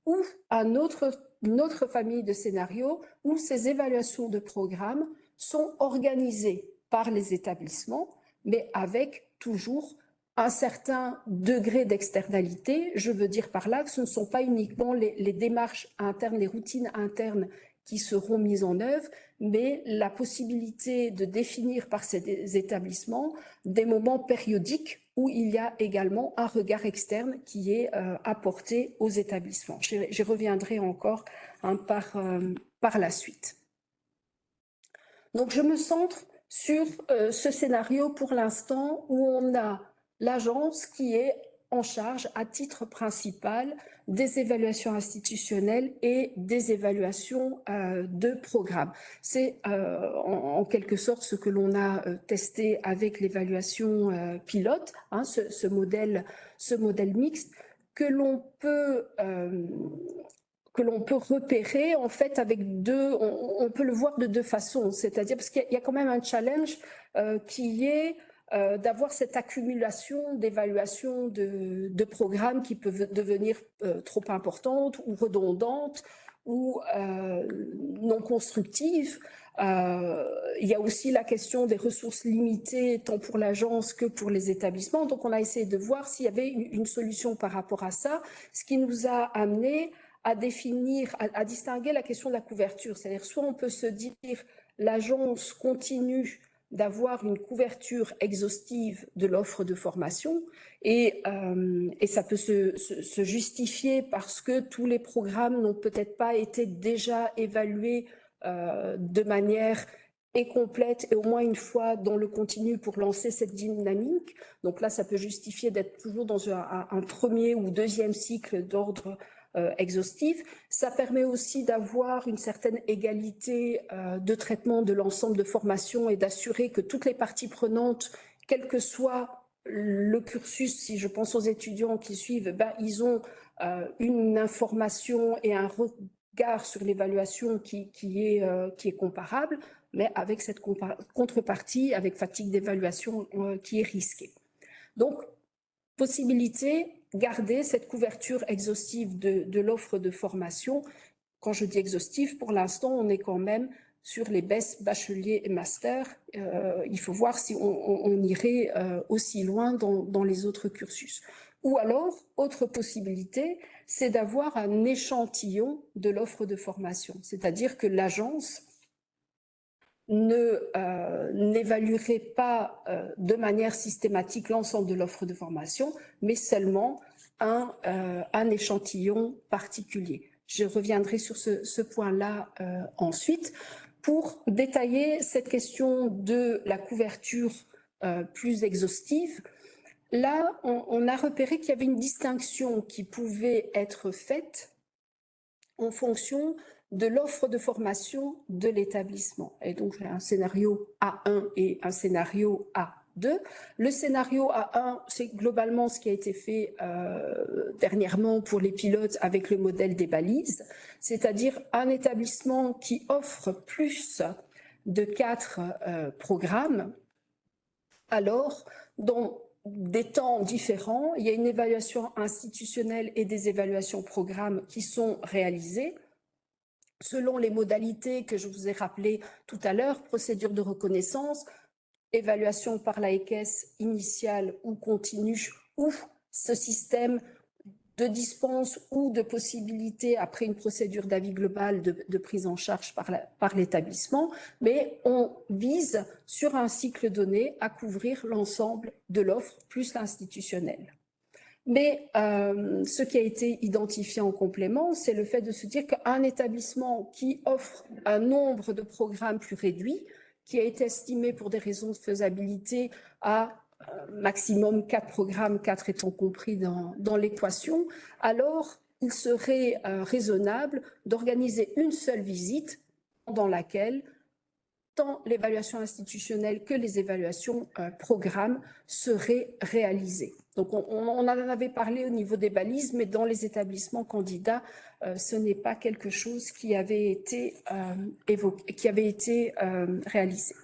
ou à une autre famille de scénarios où ces évaluations de programme sont organisées par les établissements, mais avec toujours un certain degré d'externalité. Je veux dire par là que ce ne sont pas uniquement les démarches internes, les routines internes qui seront mises en œuvre, mais la possibilité de définir par ces établissements des moments périodiques où il y a également un regard externe qui est apporté aux établissements. J'y reviendrai encore par la suite. Donc je me centre sur ce scénario pour l'instant où on a l'agence qui est en charge à titre principal des évaluations institutionnelles et des évaluations de programmes. C'est en quelque sorte ce que l'on a testé avec l'évaluation pilote, hein, ce modèle mixte que l'on peut repérer en fait avec deux, on peut le voir de deux façons, c'est-à-dire parce qu'il y a quand même un challenge qui est d'avoir cette accumulation d'évaluations de programmes qui peuvent devenir trop importantes ou redondantes ou non constructives. Il y a aussi la question des ressources limitées tant pour l'agence que pour les établissements. Donc on a essayé de voir s'il y avait une solution par rapport à ça, ce qui nous a amené à définir, à distinguer la question de la couverture. C'est-à-dire soit on peut se dire l'agence continue d'avoir une couverture exhaustive de l'offre de formation et ça peut se justifier parce que tous les programmes n'ont peut-être pas été déjà évalués de manière et complète et au moins une fois dans le continu pour lancer cette dynamique. Donc là, ça peut justifier d'être toujours dans un premier ou deuxième cycle d'ordre exhaustif. Ça permet aussi d'avoir une certaine égalité de traitement de l'ensemble de formations et d'assurer que toutes les parties prenantes, quel que soit le cursus, si je pense aux étudiants qui suivent, ben, ils ont une information et un regard sur l'évaluation qui est comparable, mais avec cette contrepartie, avec fatigue d'évaluation qui est risquée. Donc, possibilité, garder cette couverture exhaustive de l'offre de formation. Quand je dis exhaustive, pour l'instant, on est quand même sur les BES, bachelier et master. Il faut voir si on irait aussi loin dans les autres cursus. Ou alors, autre possibilité, c'est d'avoir un échantillon de l'offre de formation. C'est-à-dire que l'agence n'évaluerait pas de manière systématique l'ensemble de l'offre de formation, mais seulement un échantillon particulier. Je reviendrai sur ce point-là ensuite pour détailler cette question de la couverture plus exhaustive. Là, on a repéré qu'il y avait une distinction qui pouvait être faite en fonction de l'offre de formation de l'établissement. Et donc, j'ai un scénario A1 et un scénario A2. Le scénario A1, c'est globalement ce qui a été fait dernièrement pour les pilotes avec le modèle des balises, c'est-à-dire un établissement qui offre plus de 4 programmes, alors dans des temps différents, il y a une évaluation institutionnelle et des évaluations programmes qui sont réalisées selon les modalités que je vous ai rappelées tout à l'heure, procédure de reconnaissance, évaluation par la EQES initiale ou continue, ou ce système de dispense ou de possibilité, après une procédure d'avis global, de prise en charge par l'établissement, mais on vise sur un cycle donné à couvrir l'ensemble de l'offre plus l'institutionnel. Mais ce qui a été identifié en complément, c'est le fait de se dire qu'un établissement qui offre un nombre de programmes plus réduit, qui a été estimé pour des raisons de faisabilité à maximum 4 programmes, 4 étant compris dans l'équation, alors il serait raisonnable d'organiser une seule visite dans laquelle tant l'évaluation institutionnelle que les évaluations programmes seraient réalisées. Donc on en avait parlé au niveau des balises, mais dans les établissements candidats, ce n'est pas quelque chose qui avait été réalisé.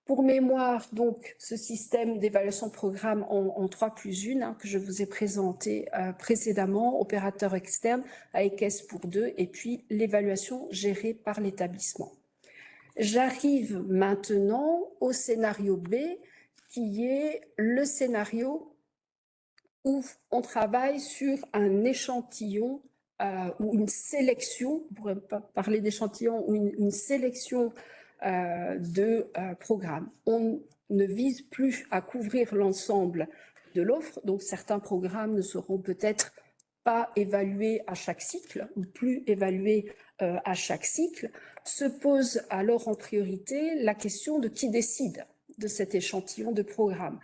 Pour mémoire, donc, ce système d'évaluation de programme en 3+1 que je vous ai présenté précédemment, opérateur externe avec S pour 2, et puis l'évaluation gérée par l'établissement. J'arrive maintenant au scénario B, qui est le scénario où on travaille sur un échantillon ou une sélection, on pourrait pas parler d'échantillon, ou une sélection de programmes. On ne vise plus à couvrir l'ensemble de l'offre, donc certains programmes ne seront peut-être pas évalués à chaque cycle ou plus évalués à chaque cycle. Se pose alors en priorité la question de qui décide de cet échantillon de programmes.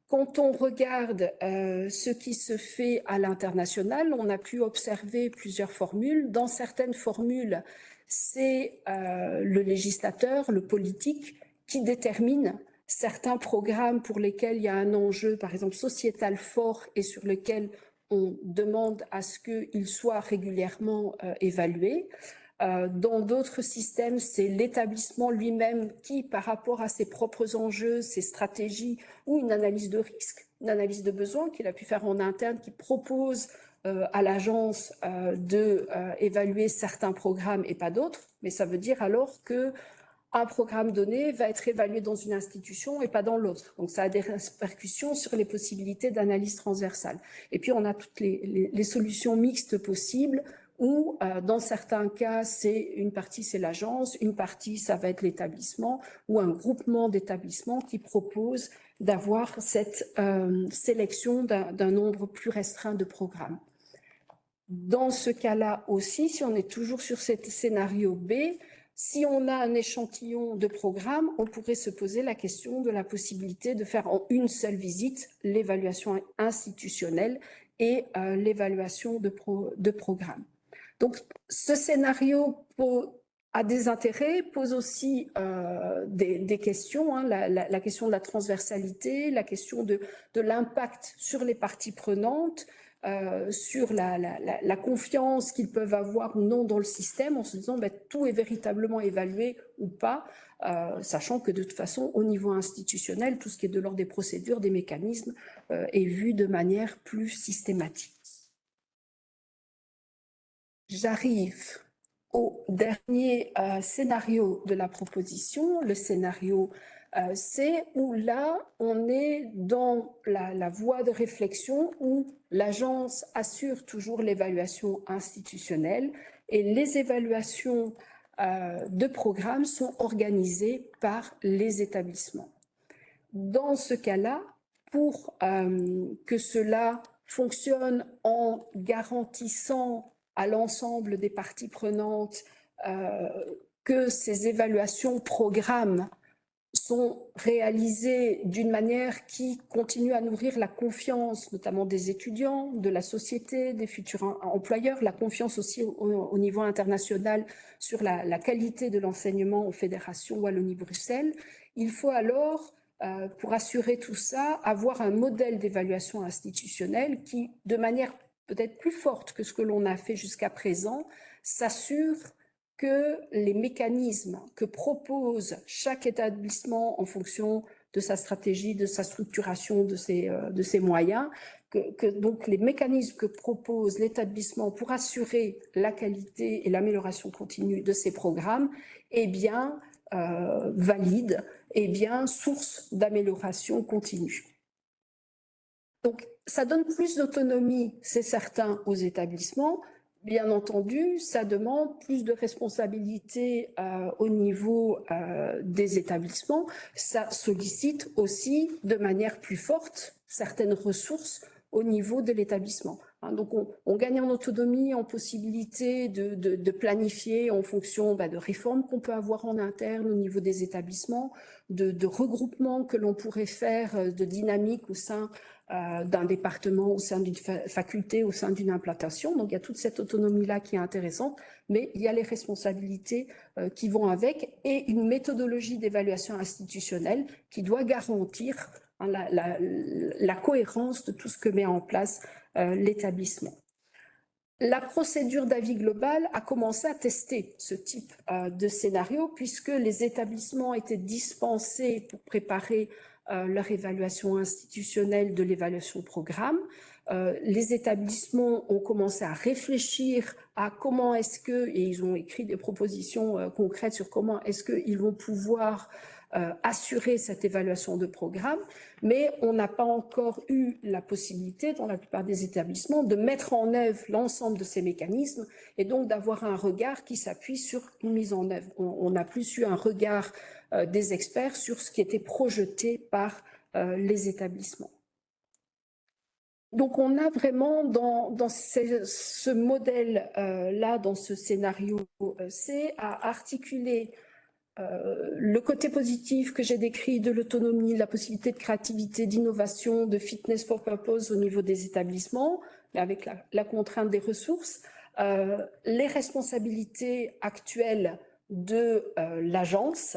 Quand on regarde ce qui se fait à l'international, on a pu observer plusieurs formules. Dans certaines formules, c'est le législateur, le politique, qui détermine certains programmes pour lesquels il y a un enjeu, par exemple, sociétal fort et sur lequel on demande à ce qu'ils soient régulièrement évalués. Dans d'autres systèmes, c'est l'établissement lui-même qui, par rapport à ses propres enjeux, ses stratégies ou une analyse de risque, une analyse de besoin qu'il a pu faire en interne, qui propose à l'agence d'évaluer certains programmes et pas d'autres. Mais ça veut dire alors que un programme donné va être évalué dans une institution et pas dans l'autre. Donc ça a des répercussions sur les possibilités d'analyse transversale. Et puis on a toutes les solutions mixtes possibles où dans certains cas, une partie c'est l'agence, une partie ça va être l'établissement ou un groupement d'établissements qui propose d'avoir cette sélection d'un nombre plus restreint de programmes. Dans ce cas-là aussi, si on est toujours sur ce scénario B, si on a un échantillon de programmes, on pourrait se poser la question de la possibilité de faire en une seule visite l'évaluation institutionnelle et l'évaluation de programmes. Donc, ce scénario a des intérêts, pose aussi des questions, hein, la question de la transversalité, la question de l'impact sur les parties prenantes, sur la confiance qu'ils peuvent avoir ou non dans le système, en se disant tout est véritablement évalué ou pas, sachant que de toute façon, au niveau institutionnel, tout ce qui est de l'ordre des procédures, des mécanismes, est vu de manière plus systématique. J'arrive au dernier scénario de la proposition, le scénario C, où là, on est dans la voie de réflexion où l'agence assure toujours l'évaluation institutionnelle et les évaluations de programmes sont organisées par les établissements. Dans ce cas-là, pour que cela fonctionne en garantissant à l'ensemble des parties prenantes que ces évaluations programmes sont réalisées d'une manière qui continue à nourrir la confiance, notamment des étudiants, de la société, des futurs employeurs, la confiance aussi au niveau international sur la qualité de l'enseignement aux fédérations Wallonie-Bruxelles. Il faut alors, pour assurer tout ça, avoir un modèle d'évaluation institutionnelle qui, de manière peut-être plus forte que ce que l'on a fait jusqu'à présent, s'assure que les mécanismes que propose chaque établissement en fonction de sa stratégie, de sa structuration, de ses moyens, donc les mécanismes que propose l'établissement pour assurer la qualité et l'amélioration continue de ces programmes, eh bien, valide, eh bien, source d'amélioration continue. Donc, ça donne plus d'autonomie, c'est certain, aux établissements. Bien entendu, ça demande plus de responsabilité au niveau des établissements. Ça sollicite aussi de manière plus forte certaines ressources au niveau de l'établissement. Donc, on gagne en autonomie, en possibilité de planifier en fonction de réformes qu'on peut avoir en interne au niveau des établissements, de regroupements que l'on pourrait faire, de dynamique au sein d'un département, au sein d'une faculté, au sein d'une implantation. Donc, il y a toute cette autonomie-là qui est intéressante, mais il y a les responsabilités qui vont avec et une méthodologie d'évaluation institutionnelle qui doit garantir la cohérence de tout ce que met en place l'établissement. La procédure d'avis global a commencé à tester ce type de scénario puisque les établissements étaient dispensés pour préparer leur évaluation institutionnelle de l'évaluation programme. Les établissements ont commencé à réfléchir à comment est-ce que, et ils ont écrit des propositions concrètes sur comment est-ce qu'ils vont pouvoir assurer cette évaluation de programme, mais on n'a pas encore eu la possibilité, dans la plupart des établissements, de mettre en œuvre l'ensemble de ces mécanismes et donc d'avoir un regard qui s'appuie sur une mise en œuvre. On a plus eu un regard des experts sur ce qui était projeté par les établissements. Donc, on a vraiment dans ce modèle-là, dans ce scénario C, à articuler le côté positif que j'ai décrit de l'autonomie, la possibilité de créativité, d'innovation, de fitness for purpose au niveau des établissements, mais avec la contrainte des ressources, les responsabilités actuelles de l'agence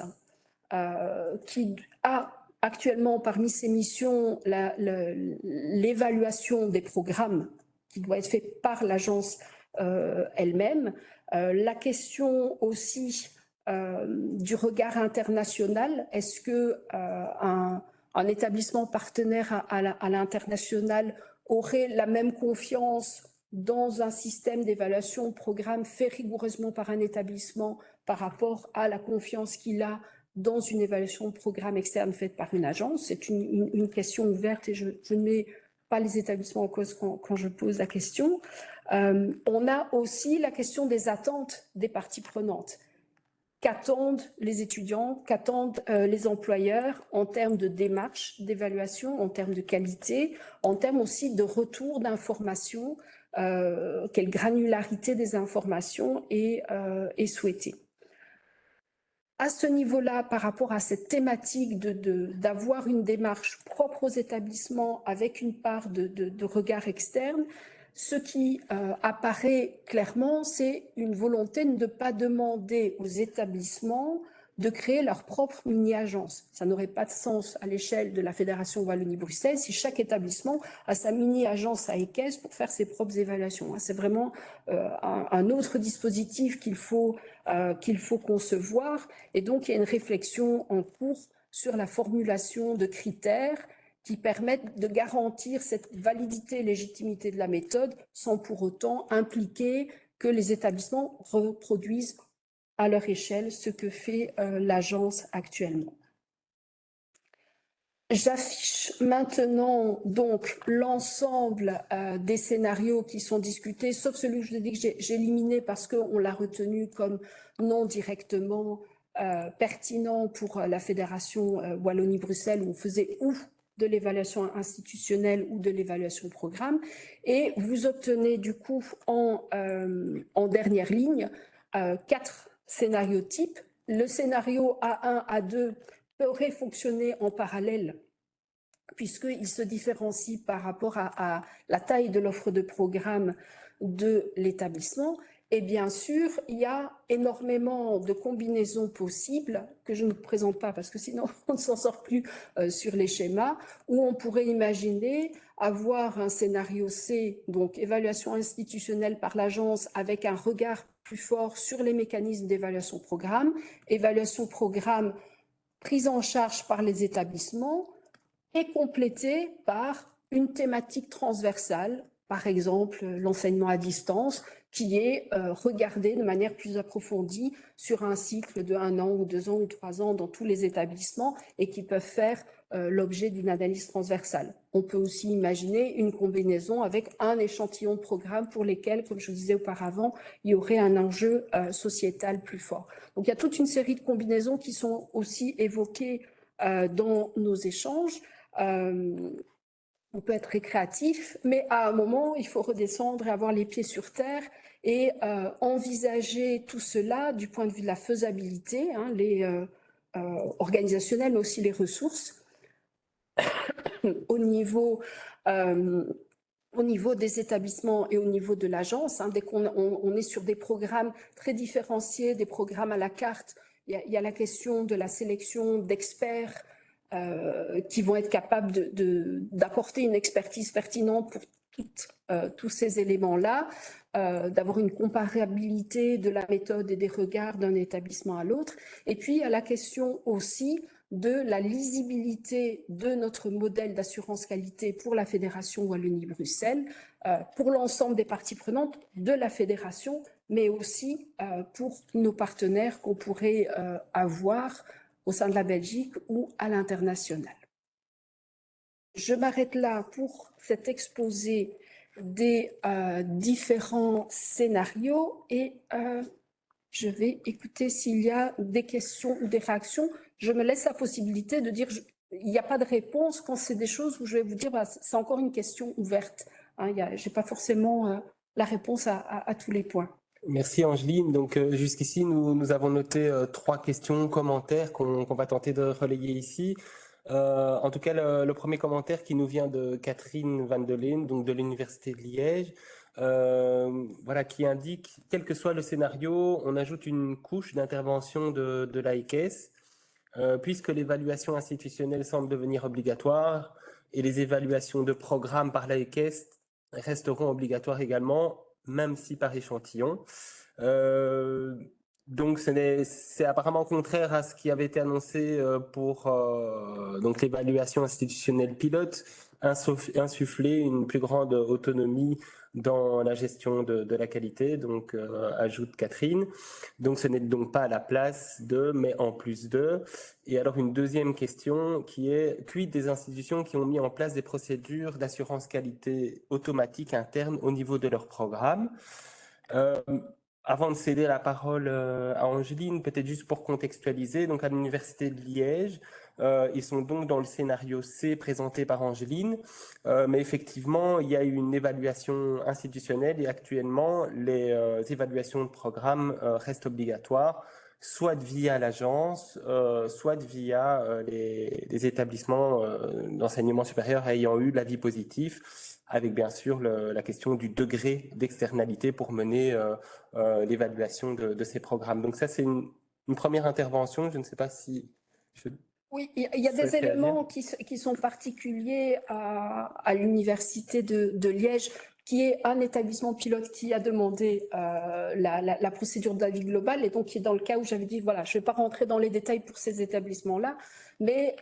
qui a actuellement parmi ses missions l'évaluation des programmes qui doit être fait par l'agence elle-même, la question aussi du regard international. Est-ce que un établissement partenaire à l'international aurait la même confiance dans un système d'évaluation programme fait rigoureusement par un établissement par rapport à la confiance qu'il a dans une évaluation de programme externe faite par une agence? C'est une question ouverte et je ne mets pas les établissements en cause quand je pose la question. On a aussi la question des attentes des parties prenantes. Qu'attendent les étudiants, qu'attendent les employeurs en termes de démarche d'évaluation, en termes de qualité, en termes aussi de retour d'informations, quelle granularité des informations est souhaitée. À ce niveau-là, par rapport à cette thématique d'avoir une démarche propre aux établissements avec une part de regard externe, ce qui apparaît clairement, c'est une volonté de ne pas demander aux établissements de créer leur propre mini-agence. Ça n'aurait pas de sens à l'échelle de la Fédération Wallonie-Bruxelles si chaque établissement a sa mini-agence à EQUES pour faire ses propres évaluations. C'est vraiment un autre dispositif qu'il faut concevoir. Et donc, il y a une réflexion en cours sur la formulation de critères qui permettent de garantir cette validité et légitimité de la méthode sans pour autant impliquer que les établissements reproduisent à leur échelle ce que fait l'agence actuellement. J'affiche maintenant donc l'ensemble des scénarios qui sont discutés, sauf celui que je vous ai dit que j'ai éliminé parce qu'on l'a retenu comme non directement pertinent pour la Fédération Wallonie-Bruxelles où on faisait ou de l'évaluation institutionnelle ou de l'évaluation programme. Et vous obtenez du coup en dernière ligne 4 scénarios types. Le scénario A1, A2 aurait fonctionné en parallèle puisqu'il se différencie par rapport à la taille de l'offre de programme de l'établissement. Et bien sûr, il y a énormément de combinaisons possibles que je ne vous présente pas parce que sinon on ne s'en sort plus sur les schémas, où on pourrait imaginer avoir un scénario C, donc évaluation institutionnelle par l'agence avec un regard plus fort sur les mécanismes d'évaluation programme prise en charge par les établissements et complétée par une thématique transversale par exemple l'enseignement à distance, qui est regardé de manière plus approfondie sur un cycle de 1 an ou 2 ans ou 3 ans dans tous les établissements et qui peuvent faire l'objet d'une analyse transversale. On peut aussi imaginer une combinaison avec un échantillon de programmes pour lesquels, comme je vous disais auparavant, il y aurait un enjeu sociétal plus fort. Donc il y a toute une série de combinaisons qui sont aussi évoquées dans nos échanges. On peut être très créatif, mais à un moment, il faut redescendre et avoir les pieds sur terre et envisager tout cela du point de vue de la faisabilité, hein, organisationnelle, mais aussi les ressources au niveau des établissements et au niveau de l'agence. Hein, dès qu'on est sur des programmes très différenciés, des programmes à la carte, il y a la question de la sélection d'experts qui vont être capables d'apporter une expertise pertinente pour tous ces éléments-là, d'avoir une comparabilité de la méthode et des regards d'un établissement à l'autre. Et puis, il y a la question aussi de la lisibilité de notre modèle d'assurance qualité pour la Fédération Wallonie-Bruxelles, pour l'ensemble des parties prenantes de la Fédération, mais aussi pour nos partenaires qu'on pourrait avoir au sein de la Belgique ou à l'international. Je m'arrête là pour cet exposé des différents scénarios et je vais écouter s'il y a des questions ou des réactions. Je me laisse la possibilité de dire il n'y a pas de réponse quand c'est des choses où je vais vous dire bah, c'est encore une question ouverte. Hein, je n'ai pas forcément la réponse à tous les points. Merci Angeline. Donc jusqu'ici, nous avons noté 3 questions, commentaires qu'on va tenter de relayer ici. En tout cas, le premier commentaire qui nous vient de Catherine Van de Leen, donc de l'Université de Liège, voilà, qui indique, quel que soit le scénario, on ajoute une couche d'intervention de l'AECES, puisque l'évaluation institutionnelle semble devenir obligatoire et les évaluations de programmes par l'AECES resteront obligatoires également, même si par échantillon. Donc c'est apparemment contraire à ce qui avait été annoncé pour donc l'évaluation institutionnelle pilote, insuffler une plus grande autonomie dans la gestion de la qualité, donc ajoute Catherine. Donc ce n'est donc pas à la place de, mais en plus de. Et alors une deuxième question qui est, quid des institutions qui ont mis en place des procédures d'assurance qualité automatique interne au niveau de leur programme? Avant de céder la parole à Angeline, peut-être juste pour contextualiser, donc à l'Université de Liège, ils sont donc dans le scénario C présenté par Angeline, mais effectivement, il y a eu une évaluation institutionnelle et actuellement, les évaluations de programme restent obligatoires, soit via l'agence, soit via les établissements d'enseignement supérieur ayant eu l'avis positif, avec bien sûr la question du degré d'externalité pour mener l'évaluation de ces programmes. Donc ça, c'est une première intervention. Je ne sais pas si... Oui, il y a des éléments qui sont particuliers à l'Université de Liège, qui est un établissement pilote qui a demandé la procédure d'avis global et donc qui est dans le cas où j'avais dit, voilà, je ne vais pas rentrer dans les détails pour ces établissements-là, mais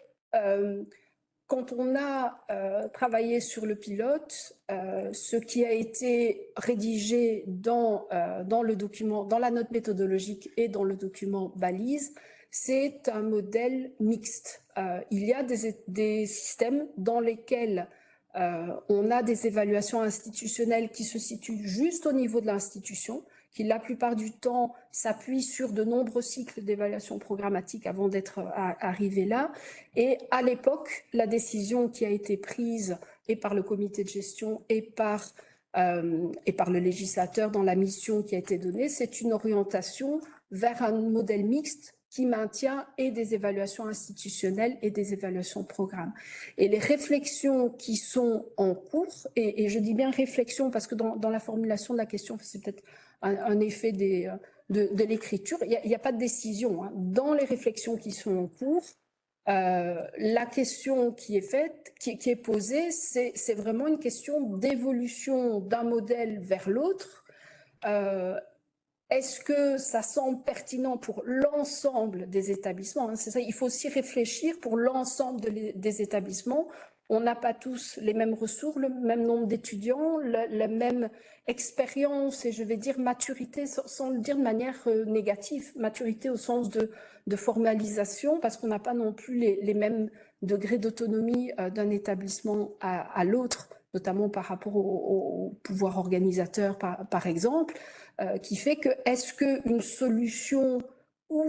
quand on a travaillé sur le pilote, ce qui a été rédigé dans le document, dans la note méthodologique et dans le document balise, c'est un modèle mixte. Il y a des systèmes dans lesquels on a des évaluations institutionnelles qui se situent juste au niveau de l'institution, qui la plupart du temps s'appuient sur de nombreux cycles d'évaluation programmatique avant d'être arrivé là. Et à l'époque, la décision qui a été prise et par le comité de gestion et par le législateur dans la mission qui a été donnée, c'est une orientation vers un modèle mixte qui maintient et des évaluations institutionnelles et des évaluations de programme. Et les réflexions qui sont en cours, et je dis bien réflexion parce que dans la formulation de la question, c'est peut-être un effet de l'écriture, il n'y a pas de décision. Hein. Dans les réflexions qui sont en cours, la question qui est faite, qui est posée, c'est vraiment une question d'évolution d'un modèle vers l'autre. Est-ce que ça semble pertinent pour l'ensemble des établissements, hein, c'est ça, il faut aussi réfléchir pour l'ensemble des établissements on n'a pas tous les mêmes ressources, le même nombre d'étudiants, la même expérience et je vais dire maturité, sans le dire de manière négative, maturité au sens de formalisation, parce qu'on n'a pas non plus les mêmes degrés d'autonomie d'un établissement à l'autre, notamment par rapport au pouvoir organisateur, par exemple, qui fait que est-ce qu'une solution où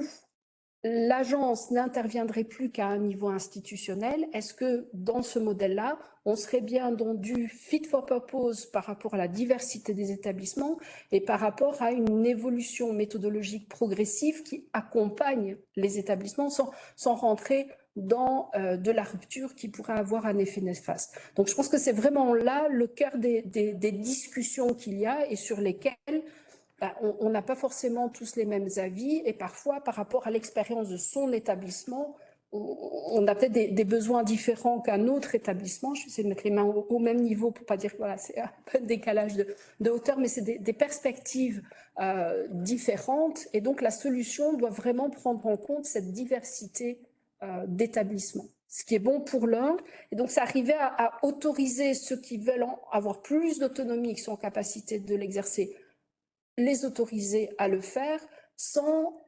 l'agence n'interviendrait plus qu'à un niveau institutionnel, est-ce que dans ce modèle-là, on serait bien dans du fit for purpose par rapport à la diversité des établissements et par rapport à une évolution méthodologique progressive qui accompagne les établissements sans rentrer dans de la rupture qui pourrait avoir un effet néfaste. Donc je pense que c'est vraiment là le cœur des discussions qu'il y a et sur lesquelles on n'a pas forcément tous les mêmes avis et parfois par rapport à l'expérience de son établissement, on a peut-être des besoins différents qu'un autre établissement. Je vais essayer de mettre les mains au même niveau pour pas dire que voilà, c'est un peu de décalage de hauteur, mais c'est des perspectives différentes et donc la solution doit vraiment prendre en compte cette diversité d'établissements. Ce qui est bon pour l'un, et donc c'est arriver à autoriser ceux qui veulent avoir plus d'autonomie, qui sont en capacité de l'exercer, les autoriser à le faire sans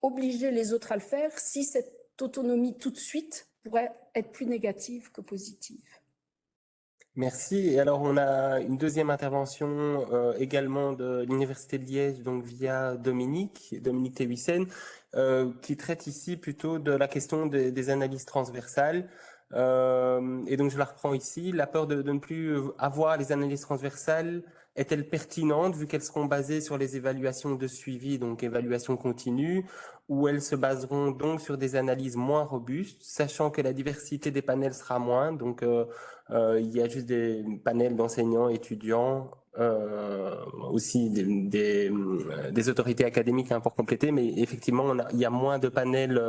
obliger les autres à le faire si cette autonomie tout de suite pourrait être plus négative que positive. Merci. Et alors, on a une deuxième intervention également de l'Université de Liège, donc via Dominique Théwissen, qui traite ici plutôt de la question des analyses transversales. Et donc, je la reprends ici. La peur de ne plus avoir les analyses transversales est-elle pertinente vu qu'elles seront basées sur les évaluations de suivi, donc évaluation continue, ou elles se baseront donc sur des analyses moins robustes, sachant que la diversité des panels sera moins, donc il y a juste des panels d'enseignants, étudiants, aussi des autorités académiques pour compléter, mais effectivement, il y a moins de panels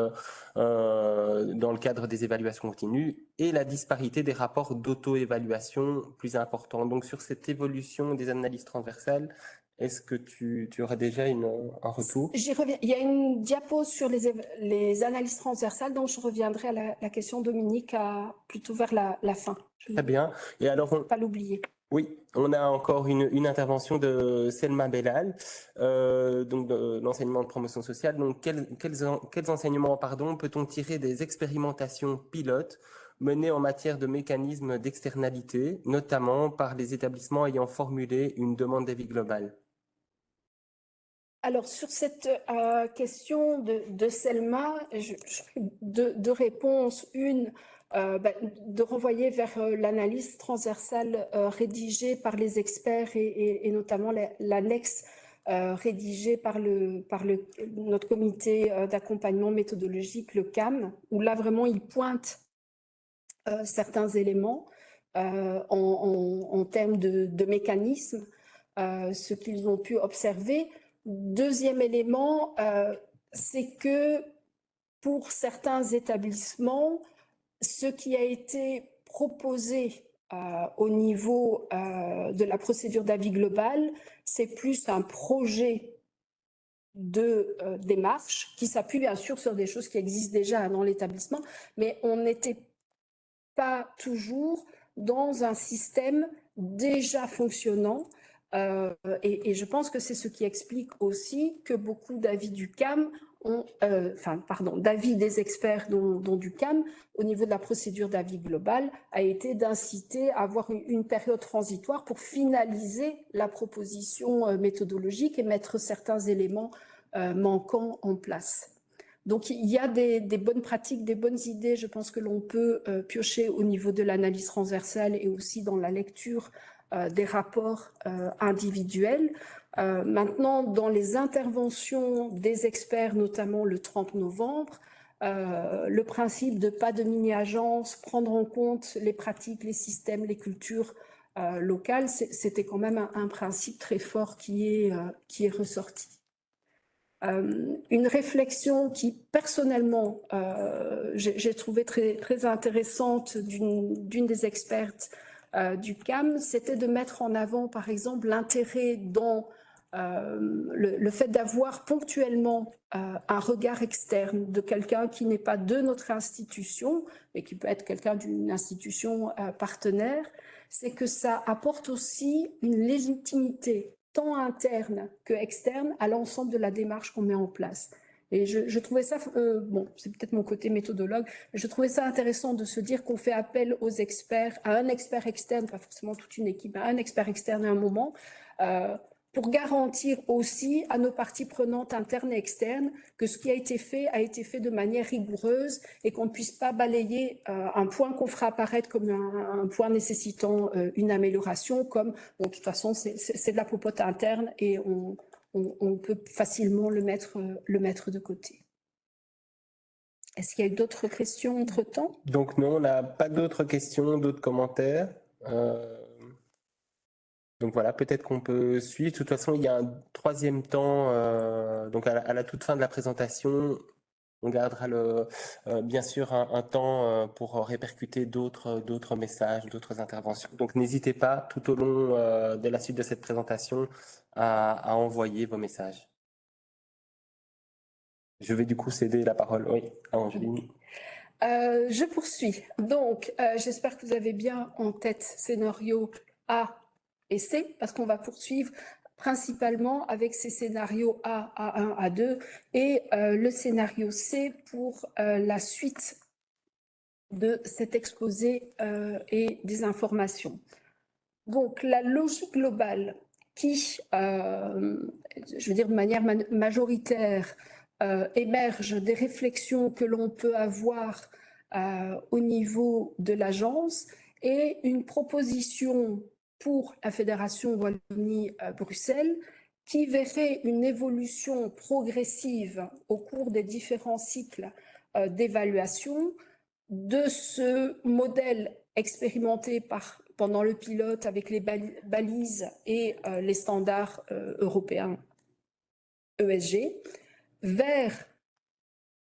dans le cadre des évaluations continues et la disparité des rapports d'auto-évaluation plus important. Donc, sur cette évolution des analyses transversales, est-ce que tu aurais déjà un retour? J'y reviens. Il y a une diapo sur les analyses transversales, donc je reviendrai à la question, Dominique, plutôt vers la fin. Très bien. Et alors, pas l'oublier. Oui, on a encore une intervention de Selma Bellal, donc de l'enseignement de promotion sociale. Donc, quels enseignements, peut-on tirer des expérimentations pilotes menées en matière de mécanismes d'externalité, notamment par les établissements ayant formulé une demande d'avis global? Alors, sur cette question de Selma, deux réponses. Une, de renvoyer vers l'analyse transversale rédigée par les experts et notamment l'annexe rédigée par notre comité d'accompagnement méthodologique, le CAM, où là, vraiment, il pointe certains éléments en termes de mécanismes, ce qu'ils ont pu observer. Deuxième élément, c'est que pour certains établissements, ce qui a été proposé au niveau de la procédure d'avis global, c'est plus un projet de démarche qui s'appuie bien sûr sur des choses qui existent déjà dans l'établissement, mais on n'était pas toujours dans un système déjà fonctionnant. Et je pense que c'est ce qui explique aussi que beaucoup d'avis du CAM d'avis des experts dont du CAM au niveau de la procédure d'avis global a été d'inciter à avoir une période transitoire pour finaliser la proposition méthodologique et mettre certains éléments manquants en place. Donc, il y a des bonnes pratiques, des bonnes idées, je pense que l'on peut piocher au niveau de l'analyse transversale et aussi dans la lecture des rapports individuels. Maintenant, dans les interventions des experts, notamment le 30 novembre, le principe de pas de mini-agence, prendre en compte les pratiques, les systèmes, les cultures locales, c'était quand même un principe très fort qui est ressorti. Une réflexion qui, personnellement, j'ai trouvé très intéressante d'une des expertes du CAM, c'était de mettre en avant, par exemple, l'intérêt dans le fait d'avoir ponctuellement un regard externe de quelqu'un qui n'est pas de notre institution, mais qui peut être quelqu'un d'une institution partenaire, c'est que ça apporte aussi une légitimité tant interne que externe à l'ensemble de la démarche qu'on met en place. Et je trouvais ça, bon, c'est peut-être mon côté méthodologue, mais je trouvais ça intéressant de se dire qu'on fait appel aux experts, à un expert externe, pas forcément toute une équipe, à un expert externe à un moment, pour garantir aussi à nos parties prenantes internes et externes que ce qui a été fait de manière rigoureuse et qu'on ne puisse pas balayer un point qu'on fera apparaître comme un point nécessitant une amélioration, comme, bon, de toute façon, c'est de la popote interne et on peut facilement le mettre de côté. Est-ce qu'il y a eu d'autres questions entre-temps? Donc non, on n'a pas d'autres questions, d'autres commentaires. Donc voilà, peut-être qu'on peut suivre. De toute façon, il y a un troisième temps, donc à la toute fin de la présentation, on gardera bien sûr un temps pour répercuter d'autres messages, d'autres interventions. Donc n'hésitez pas tout au long de la suite de cette présentation à envoyer vos messages. Je vais du coup céder la parole, oui, à Angeline. Je poursuis. Donc, j'espère que vous avez bien en tête scénario A et C, parce qu'on va poursuivre principalement avec ces scénarios A, A1, A2 et le scénario C pour la suite de cet exposé et des informations. Donc, la logique globale qui, je veux dire de manière majoritaire, émerge des réflexions que l'on peut avoir au niveau de l'agence et une proposition pour la Fédération Wallonie-Bruxelles qui verrait une évolution progressive au cours des différents cycles d'évaluation de ce modèle expérimenté pendant le pilote avec les balises et les standards européens ESG, vers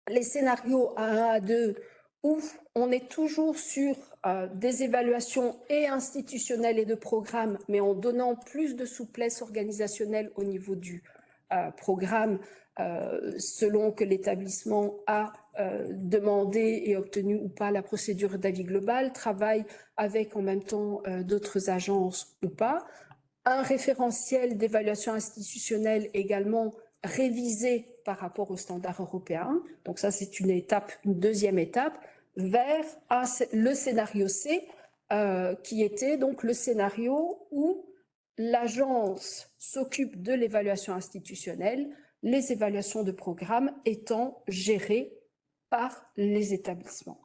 les scénarios A1, A2, où on est toujours sur des évaluations et institutionnelles et de programmes, mais en donnant plus de souplesse organisationnelle au niveau du programme, selon que l'établissement a demandé et obtenu ou pas la procédure d'avis global, travaille avec en même temps d'autres agences ou pas. Un référentiel d'évaluation institutionnelle également révisé par rapport aux standards européens. Donc ça, c'est une étape, une deuxième étape, vers le scénario C, qui était donc le scénario où l'agence s'occupe de l'évaluation institutionnelle, les évaluations de programme étant gérées par les établissements.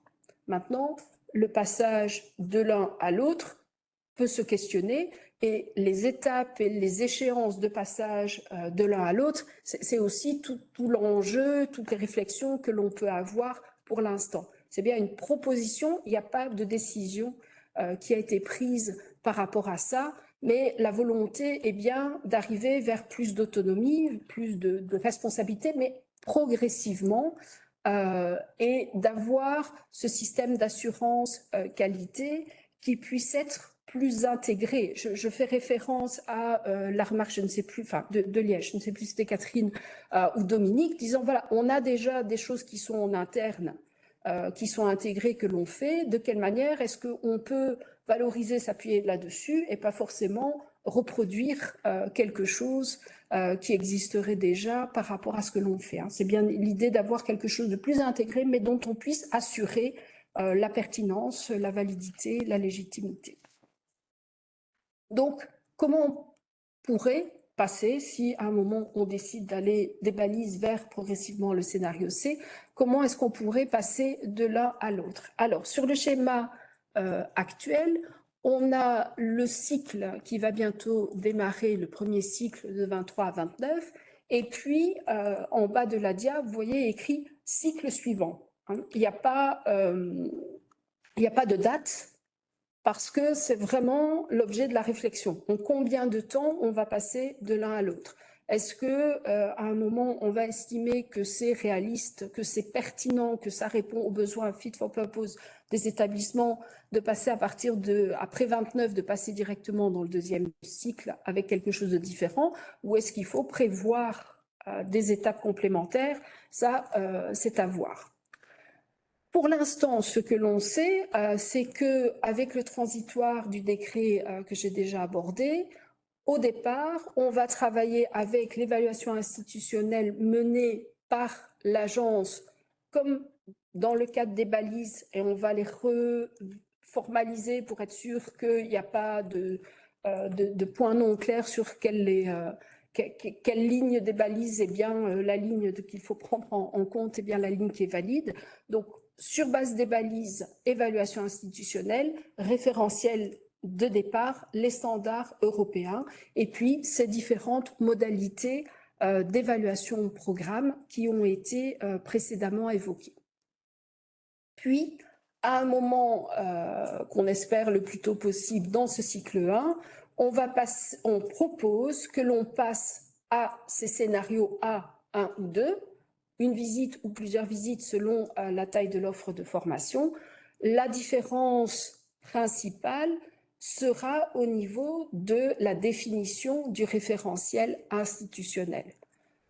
Maintenant, le passage de l'un à l'autre peut se questionner et les étapes et les échéances de passage de l'un à l'autre, c'est aussi tout l'enjeu, toutes les réflexions que l'on peut avoir pour l'instant. C'est bien une proposition, il n'y a pas de décision qui a été prise par rapport à ça, mais la volonté est bien d'arriver vers plus d'autonomie, plus de responsabilité, mais progressivement, et d'avoir ce système d'assurance qualité qui puisse être plus intégré. Je fais référence à la remarque, je ne sais plus, enfin de Liège, je ne sais plus si c'était Catherine ou Dominique, disant voilà, on a déjà des choses qui sont en interne, qui sont intégrées, que l'on fait. De quelle manière est-ce qu'on peut valoriser, s'appuyer là-dessus et pas forcément reproduire quelque chose qui existerait déjà par rapport à ce que l'on fait, hein. C'est bien l'idée d'avoir quelque chose de plus intégré, mais dont on puisse assurer la pertinence, la validité, la légitimité. Donc, comment on pourrait passer, si à un moment on décide d'aller des balises vers progressivement le scénario C, comment est-ce qu'on pourrait passer de l'un à l'autre? Alors, sur le schéma actuel, on a le cycle qui va bientôt démarrer, le premier cycle de 23 à 29, et puis en bas de la dia, vous voyez écrit cycle suivant, hein. Il n'y a pas de date, parce que c'est vraiment l'objet de la réflexion. En combien de temps on va passer de l'un à l'autre? Est-ce que à un moment, on va estimer que c'est réaliste, que c'est pertinent, que ça répond aux besoins fit for purpose des établissements, de passer à partir de, après 29, de passer directement dans le deuxième cycle avec quelque chose de différent, ou est-ce qu'il faut prévoir des étapes complémentaires? Ça, c'est à voir. Pour l'instant, ce que l'on sait, c'est qu'avec le transitoire du décret que j'ai déjà abordé, au départ, on va travailler avec l'évaluation institutionnelle menée par l'agence, comme dans le cadre des balises, et on va les reformaliser pour être sûr qu'il n'y a pas de points non clairs sur quelle ligne des balises est bien la ligne qu'il faut prendre en compte, est bien la ligne qui est valide. Donc, sur base des balises, évaluation institutionnelle, référentiel de départ, les standards européens, et puis ces différentes modalités d'évaluation de programme qui ont été précédemment évoquées. Puis, à un moment qu'on espère le plus tôt possible dans ce cycle 1, on propose que l'on passe à ces scénarios A, 1 ou 2, une visite ou plusieurs visites selon la taille de l'offre de formation. La différence principale sera au niveau de la définition du référentiel institutionnel.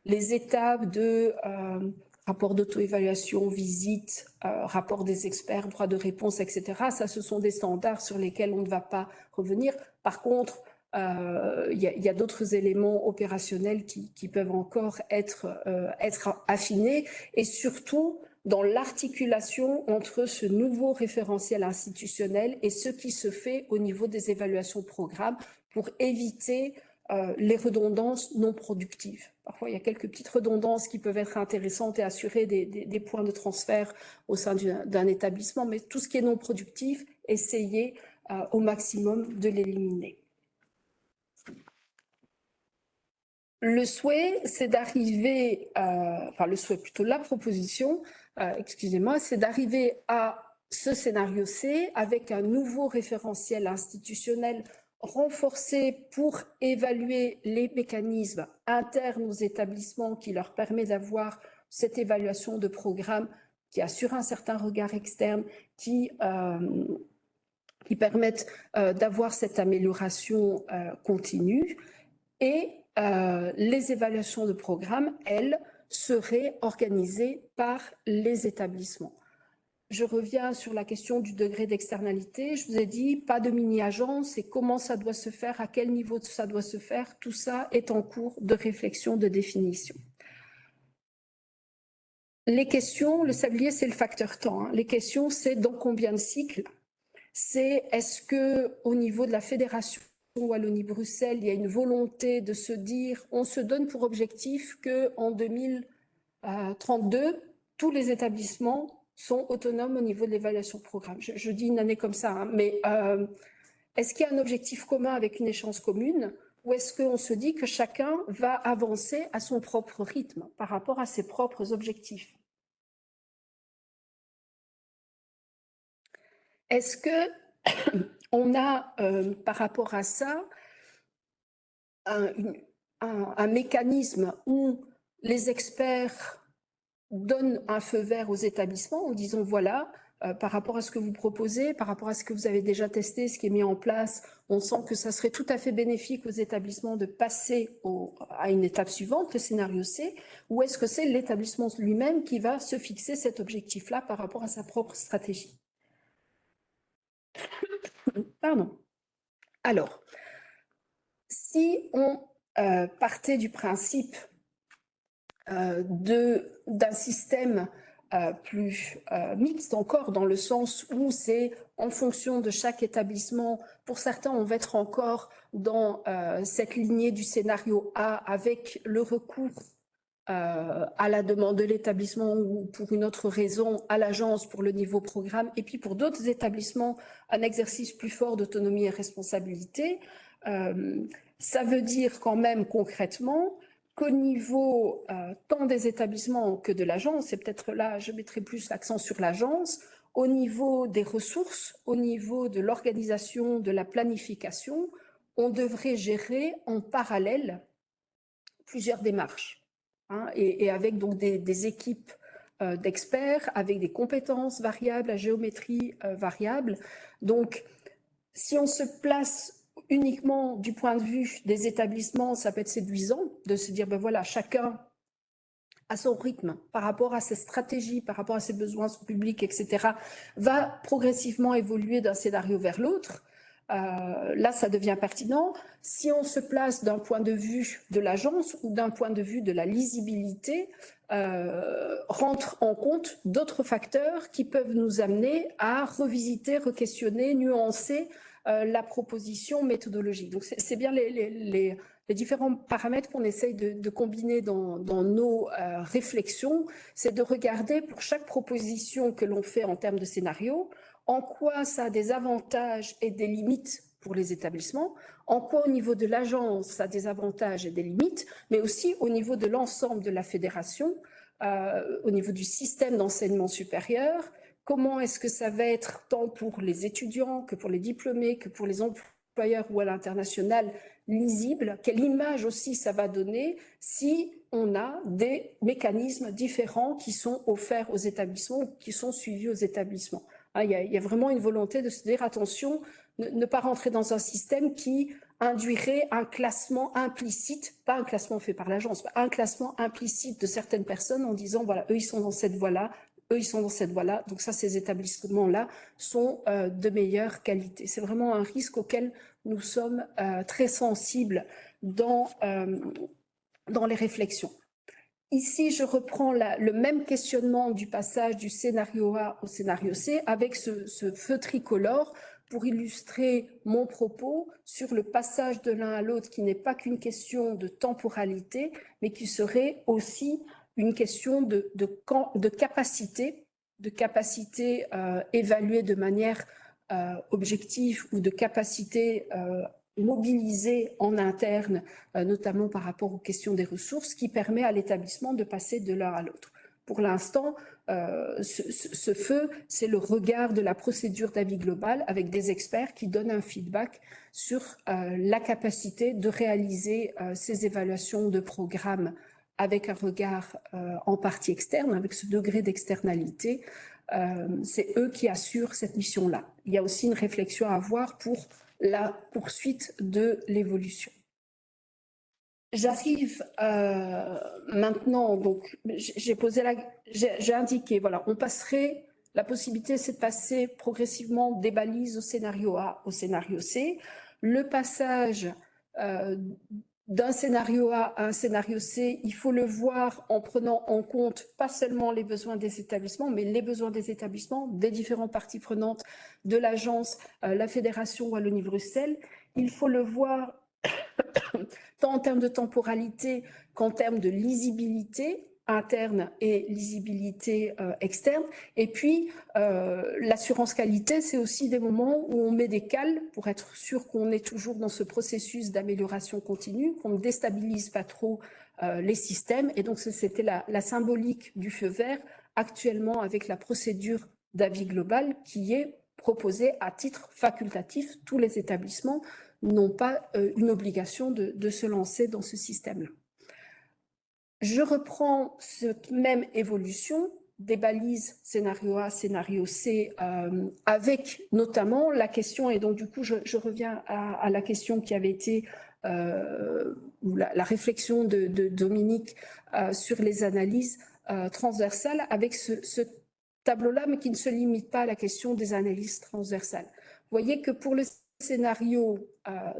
Les étapes de rapport d'auto-évaluation, visite, rapport des experts, droit de réponse, etc., ça, ce sont des standards sur lesquels on ne va pas revenir. Par contre, il y a d'autres éléments opérationnels qui peuvent encore être affinés, et surtout dans l'articulation entre ce nouveau référentiel institutionnel et ce qui se fait au niveau des évaluations programmes pour éviter les redondances non productives. Parfois, il y a quelques petites redondances qui peuvent être intéressantes et assurer des points de transfert au sein d'un établissement, mais tout ce qui est non productif, essayez au maximum de l'éliminer. Le souhait, c'est d'arriver, enfin le souhait plutôt la proposition, excusez-moi, c'est d'arriver à ce scénario C avec un nouveau référentiel institutionnel renforcé pour évaluer les mécanismes internes aux établissements qui leur permet d'avoir cette évaluation de programme qui assure un certain regard externe, qui permettent d'avoir cette amélioration continue. Et les évaluations de programme, elles, seraient organisées par les établissements. Je reviens sur la question du degré d'externalité. Je vous ai dit, pas de mini-agence, et comment ça doit se faire, à quel niveau ça doit se faire, tout ça est en cours de réflexion, de définition. Les questions, le sablier, c'est le facteur temps. Hein. Les questions, c'est dans combien de cycles? C'est est-ce qu'au niveau de la fédération Wallonie-Bruxelles, il y a une volonté de se dire, on se donne pour objectif qu'en 2032, tous les établissements sont autonomes au niveau de l'évaluation de programme. Je dis une année comme ça, hein, mais est-ce qu'il y a un objectif commun avec une échéance commune, ou est-ce qu'on se dit que chacun va avancer à son propre rythme par rapport à ses propres objectifs? Est-ce que on a, par rapport à ça, un mécanisme où les experts donnent un feu vert aux établissements en disant voilà, par rapport à ce que vous proposez, par rapport à ce que vous avez déjà testé, ce qui est mis en place, on sent que ça serait tout à fait bénéfique aux établissements de passer à une étape suivante, le scénario C, ou est-ce que c'est l'établissement lui-même qui va se fixer cet objectif-là par rapport à sa propre stratégie? Pardon. Alors, si on partait du principe d'un système plus mixte encore, dans le sens où c'est en fonction de chaque établissement, pour certains on va être encore dans cette lignée du scénario A avec le recours à la demande de l'établissement ou pour une autre raison à l'agence pour le niveau programme, et puis pour d'autres établissements, un exercice plus fort d'autonomie et responsabilité. Ça veut dire quand même concrètement qu'au niveau tant des établissements que de l'agence, et peut-être là je mettrai plus l'accent sur l'agence, au niveau des ressources, au niveau de l'organisation, de la planification, on devrait gérer en parallèle plusieurs démarches, hein, et avec donc des équipes d'experts avec des compétences variables, à géométrie variable. Donc, si on se place uniquement du point de vue des établissements, ça peut être séduisant de se dire, ben voilà, chacun à son rythme, par rapport à ses stratégies, par rapport à ses besoins, son public, etc., va progressivement évoluer d'un scénario vers l'autre. Là, ça devient pertinent. Si on se place d'un point de vue de l'agence ou d'un point de vue de la lisibilité, rentre en compte d'autres facteurs qui peuvent nous amener à revisiter, re-questionner, nuancer la proposition méthodologique. Donc, c'est bien les différents paramètres qu'on essaye de combiner dans nos réflexions, c'est de regarder pour chaque proposition que l'on fait en termes de scénario, en quoi ça a des avantages et des limites pour les établissements, en quoi au niveau de l'agence ça a des avantages et des limites, mais aussi au niveau de l'ensemble de la fédération, au niveau du système d'enseignement supérieur, comment est-ce que ça va être tant pour les étudiants que pour les diplômés, que pour les employeurs ou à l'international, lisible, quelle image aussi ça va donner si on a des mécanismes différents qui sont offerts aux établissements, qui sont suivis aux établissements. Il y a vraiment une volonté de se dire attention, ne pas rentrer dans un système qui induirait un classement implicite, pas un classement fait par l'agence, un classement implicite de certaines personnes en disant voilà, eux ils sont dans cette voie-là, eux ils sont dans cette voie-là, donc ça ces établissements-là sont de meilleure qualité. C'est vraiment un risque auquel nous sommes très sensibles dans les réflexions. Ici, je reprends le même questionnement du passage du scénario A au scénario C avec ce feu tricolore pour illustrer mon propos sur le passage de l'un à l'autre qui n'est pas qu'une question de temporalité, mais qui serait aussi une question de capacité évaluée de manière objective ou de capacité mobilisée en interne, notamment par rapport aux questions des ressources, qui permet à l'établissement de passer de l'un à l'autre. Pour l'instant, ce feu, c'est le regard de la procédure d'avis global avec des experts qui donnent un feedback sur la capacité de réaliser ces évaluations de programme avec un regard en partie externe, avec ce degré d'externalité. C'est eux qui assurent cette mission-là. Il y a aussi une réflexion à avoir pour la poursuite de l'évolution. J'arrive maintenant, donc j'ai indiqué, voilà, on passerait, la possibilité c'est de passer progressivement des balises au scénario A au scénario C. Le passage d'un scénario A à un scénario C, il faut le voir en prenant en compte pas seulement les besoins des établissements, mais les besoins des établissements, des différentes parties prenantes, de l'agence, la Fédération Wallonie-Bruxelles. Il faut le voir tant en termes de temporalité qu'en termes de lisibilité interne et lisibilité externe. Et puis, l'assurance qualité, c'est aussi des moments où on met des cales pour être sûr qu'on est toujours dans ce processus d'amélioration continue, qu'on ne déstabilise pas trop les systèmes. Et donc, c'était la symbolique du feu vert actuellement avec la procédure d'avis global qui est proposée à titre facultatif. Tous les établissements n'ont pas une obligation de se lancer dans ce système-là. Je reprends cette même évolution des balises scénario A, scénario C, avec notamment la question, et donc du coup je reviens à la question qui avait été, ou la réflexion de Dominique sur les analyses transversales, avec ce tableau-là, mais qui ne se limite pas à la question des analyses transversales. Vous voyez que pour le scénario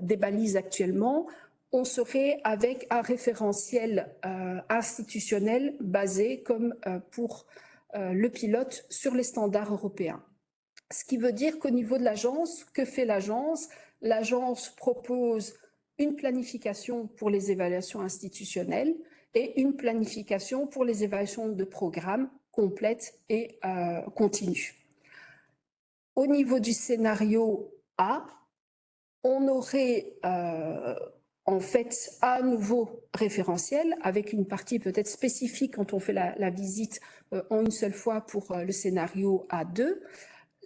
des balises actuellement, on serait avec un référentiel institutionnel basé, comme pour le pilote, sur les standards européens. Ce qui veut dire qu'au niveau de l'agence, que fait l'agence? L'agence propose une planification pour les évaluations institutionnelles et une planification pour les évaluations de programmes complètes et continues. Au niveau du scénario A, on aurait en fait un nouveau référentiel avec une partie peut-être spécifique quand on fait la visite en une seule fois pour le scénario A2.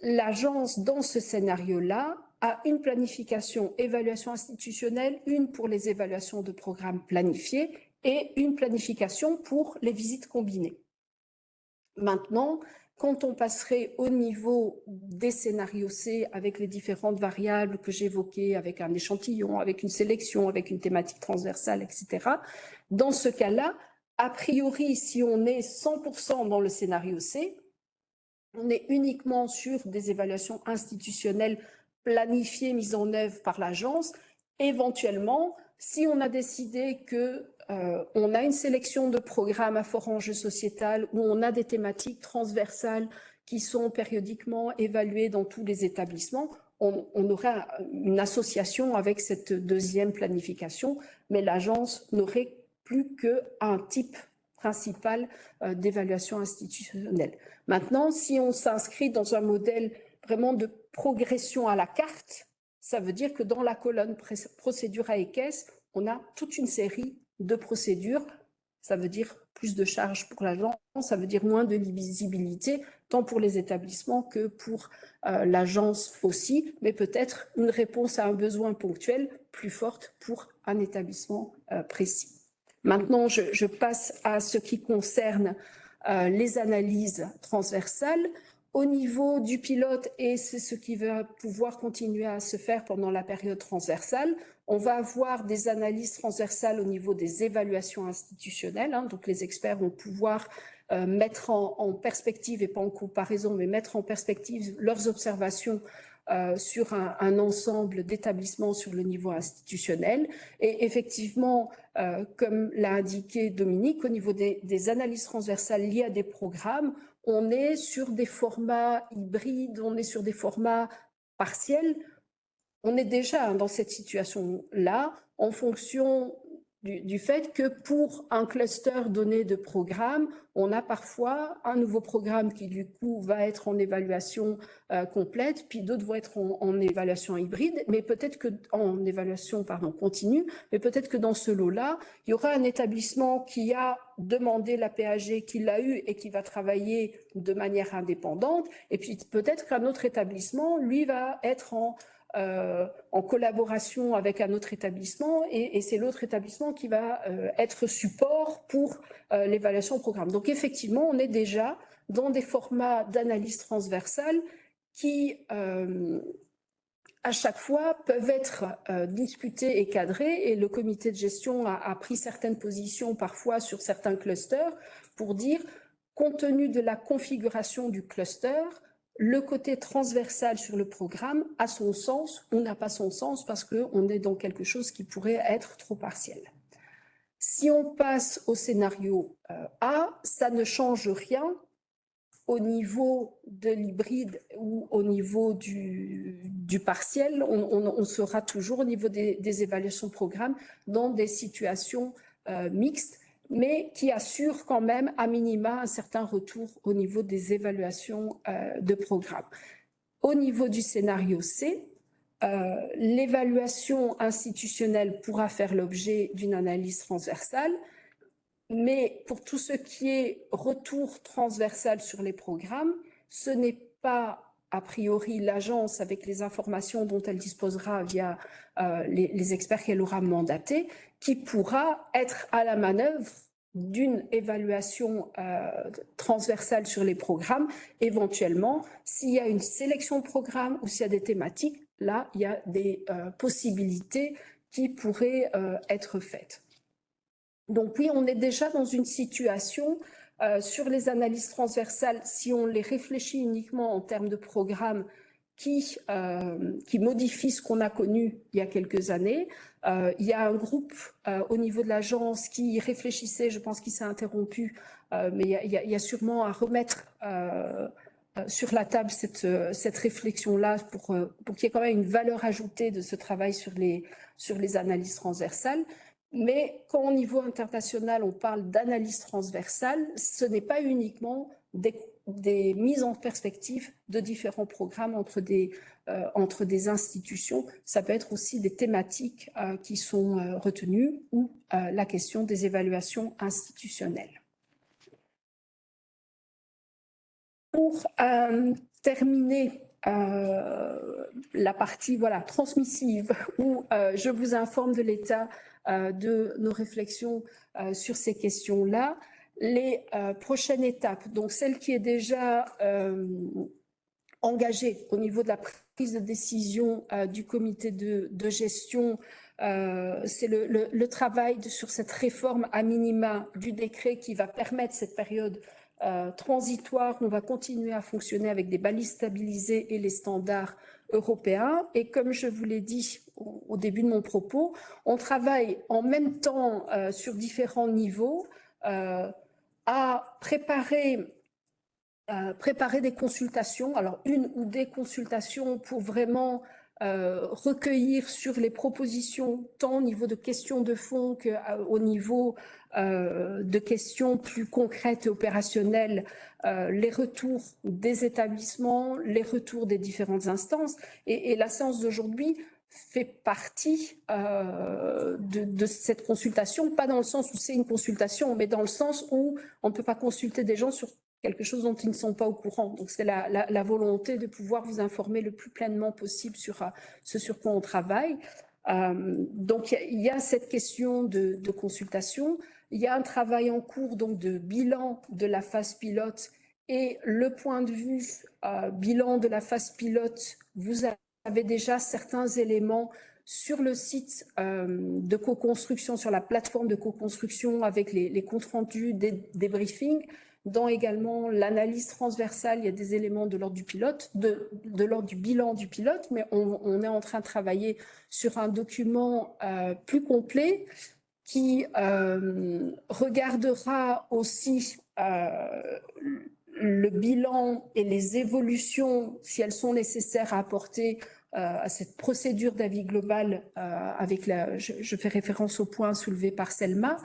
L'agence, dans ce scénario-là, a une planification évaluation institutionnelle, une pour les évaluations de programmes planifiés et une planification pour les visites combinées. Maintenant, quand on passerait au niveau des scénarios C avec les différentes variables que j'évoquais, avec un échantillon, avec une sélection, avec une thématique transversale, etc., dans ce cas-là, a priori, si on est 100% dans le scénario C, on est uniquement sur des évaluations institutionnelles planifiées, mises en œuvre par l'agence. Éventuellement, si on a décidé que on a une sélection de programmes à fort enjeu sociétal où on a des thématiques transversales qui sont périodiquement évaluées dans tous les établissements, on aura une association avec cette deuxième planification, mais l'agence n'aurait plus qu'un type principal d'évaluation institutionnelle. Maintenant, si on s'inscrit dans un modèle vraiment de progression à la carte, ça veut dire que dans la colonne procédure à EQUESS, on a toute une série de procédures. Ça veut dire plus de charges pour l'agence, ça veut dire moins de visibilité, tant pour les établissements que pour l'agence aussi, mais peut-être une réponse à un besoin ponctuel plus forte pour un établissement précis. Maintenant, je passe à ce qui concerne les analyses transversales. Au niveau du pilote, et c'est ce qui va pouvoir continuer à se faire pendant la période transversale, on va avoir des analyses transversales au niveau des évaluations institutionnelles. Donc les experts vont pouvoir mettre en perspective, et pas en comparaison, mais mettre en perspective leurs observations sur un ensemble d'établissements sur le niveau institutionnel. Et effectivement, comme l'a indiqué Dominique, au niveau des analyses transversales liées à des programmes, on est sur des formats hybrides, on est sur des formats partiels. On est déjà dans cette situation-là en fonction du fait que pour un cluster donné de programmes, on a parfois un nouveau programme qui du coup va être en évaluation complète, puis d'autres vont être en évaluation hybride, mais peut-être que en évaluation continue, mais peut-être que dans ce lot-là, il y aura un établissement qui a demandé la PAG, qui l'a eu et qui va travailler de manière indépendante, et puis peut-être qu'un autre établissement, lui, va être en collaboration avec un autre établissement et c'est l'autre établissement qui va être support pour l'évaluation au programme. Donc effectivement, on est déjà dans des formats d'analyse transversale qui, à chaque fois, peuvent être discutés et cadrés et le comité de gestion a pris certaines positions parfois sur certains clusters pour dire, compte tenu de la configuration du cluster, le côté transversal sur le programme a son sens ou n'a pas son sens parce qu'on est dans quelque chose qui pourrait être trop partiel. Si on passe au scénario A, ça ne change rien au niveau de l'hybride ou au niveau du partiel. On sera toujours au niveau des évaluations de programme dans des situations mixtes, mais qui assure quand même à minima un certain retour au niveau des évaluations de programme. Au niveau du scénario C, l'évaluation institutionnelle pourra faire l'objet d'une analyse transversale, mais pour tout ce qui est retour transversal sur les programmes, ce n'est pas a priori l'agence avec les informations dont elle disposera via les experts qu'elle aura mandatés qui pourra être à la manœuvre d'une évaluation transversale sur les programmes. Éventuellement, s'il y a une sélection de programmes ou s'il y a des thématiques, là, il y a des possibilités qui pourraient être faites. Donc oui, on est déjà dans une situation sur les analyses transversales, si on les réfléchit uniquement en termes de programmes qui modifient ce qu'on a connu il y a quelques années. Il y a un groupe au niveau de l'agence qui réfléchissait, je pense qu'il s'est interrompu, mais il y a sûrement à remettre sur la table cette réflexion-là pour qu'il y ait quand même une valeur ajoutée de ce travail sur les analyses transversales. Mais quand au niveau international, on parle d'analyse transversale, ce n'est pas uniquement des mises en perspective de différents programmes entre des institutions. Ça peut être aussi des thématiques qui sont retenues ou la question des évaluations institutionnelles. Pour terminer la partie transmissive où je vous informe de l'état de nos réflexions sur ces questions-là. Les prochaines étapes, donc celle qui est déjà engagée au niveau de la prise de décision du comité de gestion, c'est le travail sur cette réforme à minima du décret qui va permettre cette période transitoire. On va continuer à fonctionner avec des balises stabilisées et les standards européens. Et comme je vous l'ai dit au début de mon propos, on travaille en même temps sur différents niveaux à préparer des consultations, alors une ou des consultations pour vraiment recueillir sur les propositions, tant au niveau de questions de fond qu'au niveau de questions plus concrètes et opérationnelles, les retours des établissements, les retours des différentes instances. Et la séance d'aujourd'hui fait partie de cette consultation, pas dans le sens où c'est une consultation, mais dans le sens où on ne peut pas consulter des gens sur quelque chose dont ils ne sont pas au courant. Donc, c'est la volonté de pouvoir vous informer le plus pleinement possible sur ce sur quoi on travaille. Donc, il y a cette question de consultation. Il y a un travail en cours donc, de bilan de la phase pilote et le point de vue bilan de la phase pilote, vous avez déjà certains éléments sur le site de co-construction, sur la plateforme de co-construction avec les comptes rendus des briefings. Dans également l'analyse transversale, il y a des éléments de l'ordre du pilote, de l'ordre du bilan du pilote, mais on est en train de travailler sur un document plus complet qui regardera aussi le bilan et les évolutions, si elles sont nécessaires à apporter à cette procédure d'avis global avec je fais référence au point soulevé par Selma,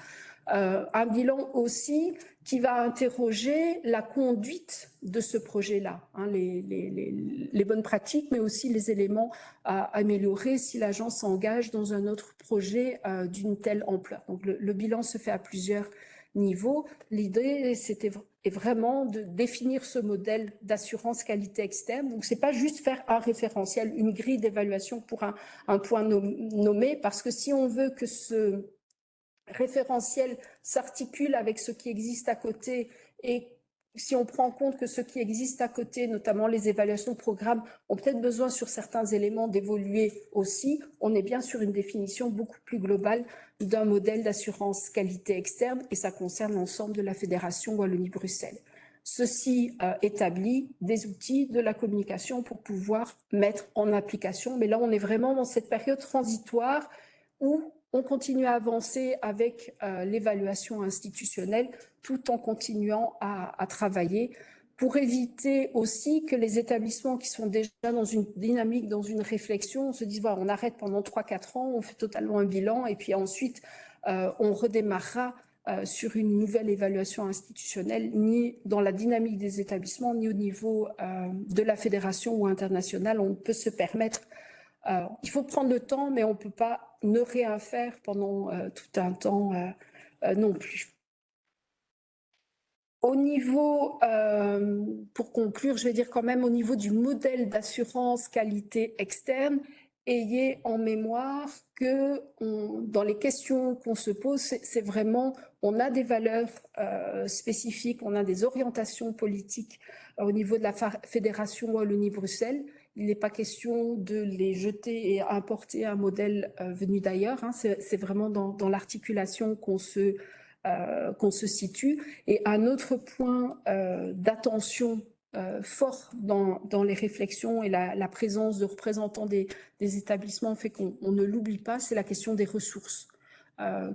un bilan aussi qui va interroger la conduite de ce projet-là, hein, les bonnes pratiques, mais aussi les éléments à améliorer si l'agence s'engage dans un autre projet d'une telle ampleur. Donc le bilan se fait à plusieurs niveaux. L'idée, est vraiment de définir ce modèle d'assurance qualité externe. Donc, c'est pas juste faire un référentiel, une grille d'évaluation pour un point nommé, parce que si on veut que ce référentiel s'articule avec ce qui existe à côté et si on prend en compte que ce qui existe à côté, notamment les évaluations de programme, ont peut-être besoin sur certains éléments d'évoluer aussi, on est bien sur une définition beaucoup plus globale d'un modèle d'assurance qualité externe et ça concerne l'ensemble de la Fédération Wallonie-Bruxelles. Ceci établit des outils de la communication pour pouvoir mettre en application. Mais là, on est vraiment dans cette période transitoire où on continue à avancer avec l'évaluation institutionnelle tout en continuant à travailler pour éviter aussi que les établissements qui sont déjà dans une dynamique, dans une réflexion, se disent voilà, on arrête pendant 3-4 ans, on fait totalement un bilan et puis ensuite on redémarrera sur une nouvelle évaluation institutionnelle, ni dans la dynamique des établissements, ni au niveau de la fédération ou internationale. On peut se permettre il faut prendre le temps, mais on ne peut pas ne rien faire pendant tout un temps non plus. Au niveau, pour conclure, je vais dire quand même au niveau du modèle d'assurance qualité externe, ayez en mémoire que dans les questions qu'on se pose, c'est vraiment, on a des valeurs spécifiques, on a des orientations politiques au niveau de la Fédération Wallonie-Bruxelles. Il n'est pas question de les jeter et importer un modèle venu d'ailleurs. Hein. C'est vraiment dans l'articulation qu'on se situe. Et un autre point d'attention fort dans les réflexions et la présence de représentants des établissements fait qu'on ne l'oublie pas, c'est la question des ressources,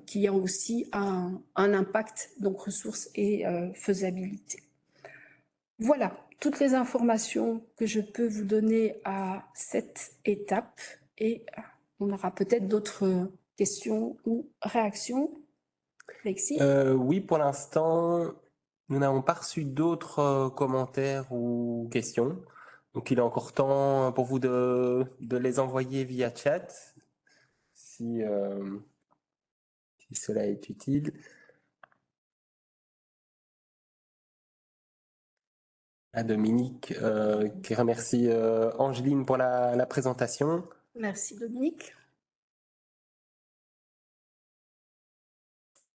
qui a aussi un impact, donc ressources et faisabilité. Voilà toutes les informations que je peux vous donner à cette étape et on aura peut-être d'autres questions ou réactions. Alexis ? Oui, pour l'instant, nous n'avons pas reçu d'autres commentaires ou questions. Donc, il est encore temps pour vous de les envoyer via chat, si cela est utile. À Dominique, qui remercie Angeline pour la présentation. Merci Dominique.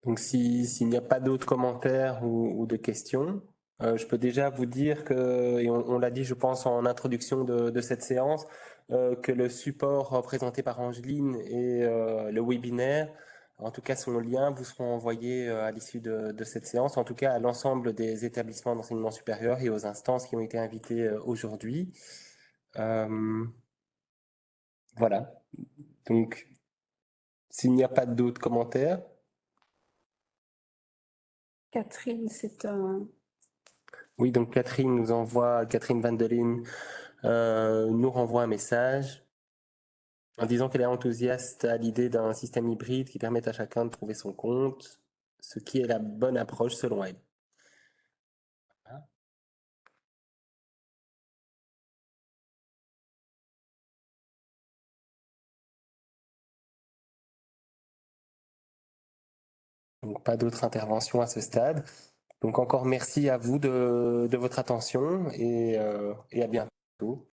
Donc, s'il n'y a pas d'autres commentaires ou de questions, je peux déjà vous dire que, et on l'a dit, je pense, en introduction de cette séance, que le support présenté par Angeline et le webinaire, en tout cas son lien, vous seront envoyés à l'issue de cette séance, en tout cas à l'ensemble des établissements d'enseignement supérieur et aux instances qui ont été invitées aujourd'hui. Voilà. Donc, s'il n'y a pas d'autres commentaires. Catherine, c'est un... Oui, donc Catherine Van der Linde nous renvoie un message en disant qu'elle est enthousiaste à l'idée d'un système hybride qui permette à chacun de trouver son compte, ce qui est la bonne approche selon elle. Donc pas d'autres interventions à ce stade. Donc encore merci à vous de votre attention et à bientôt.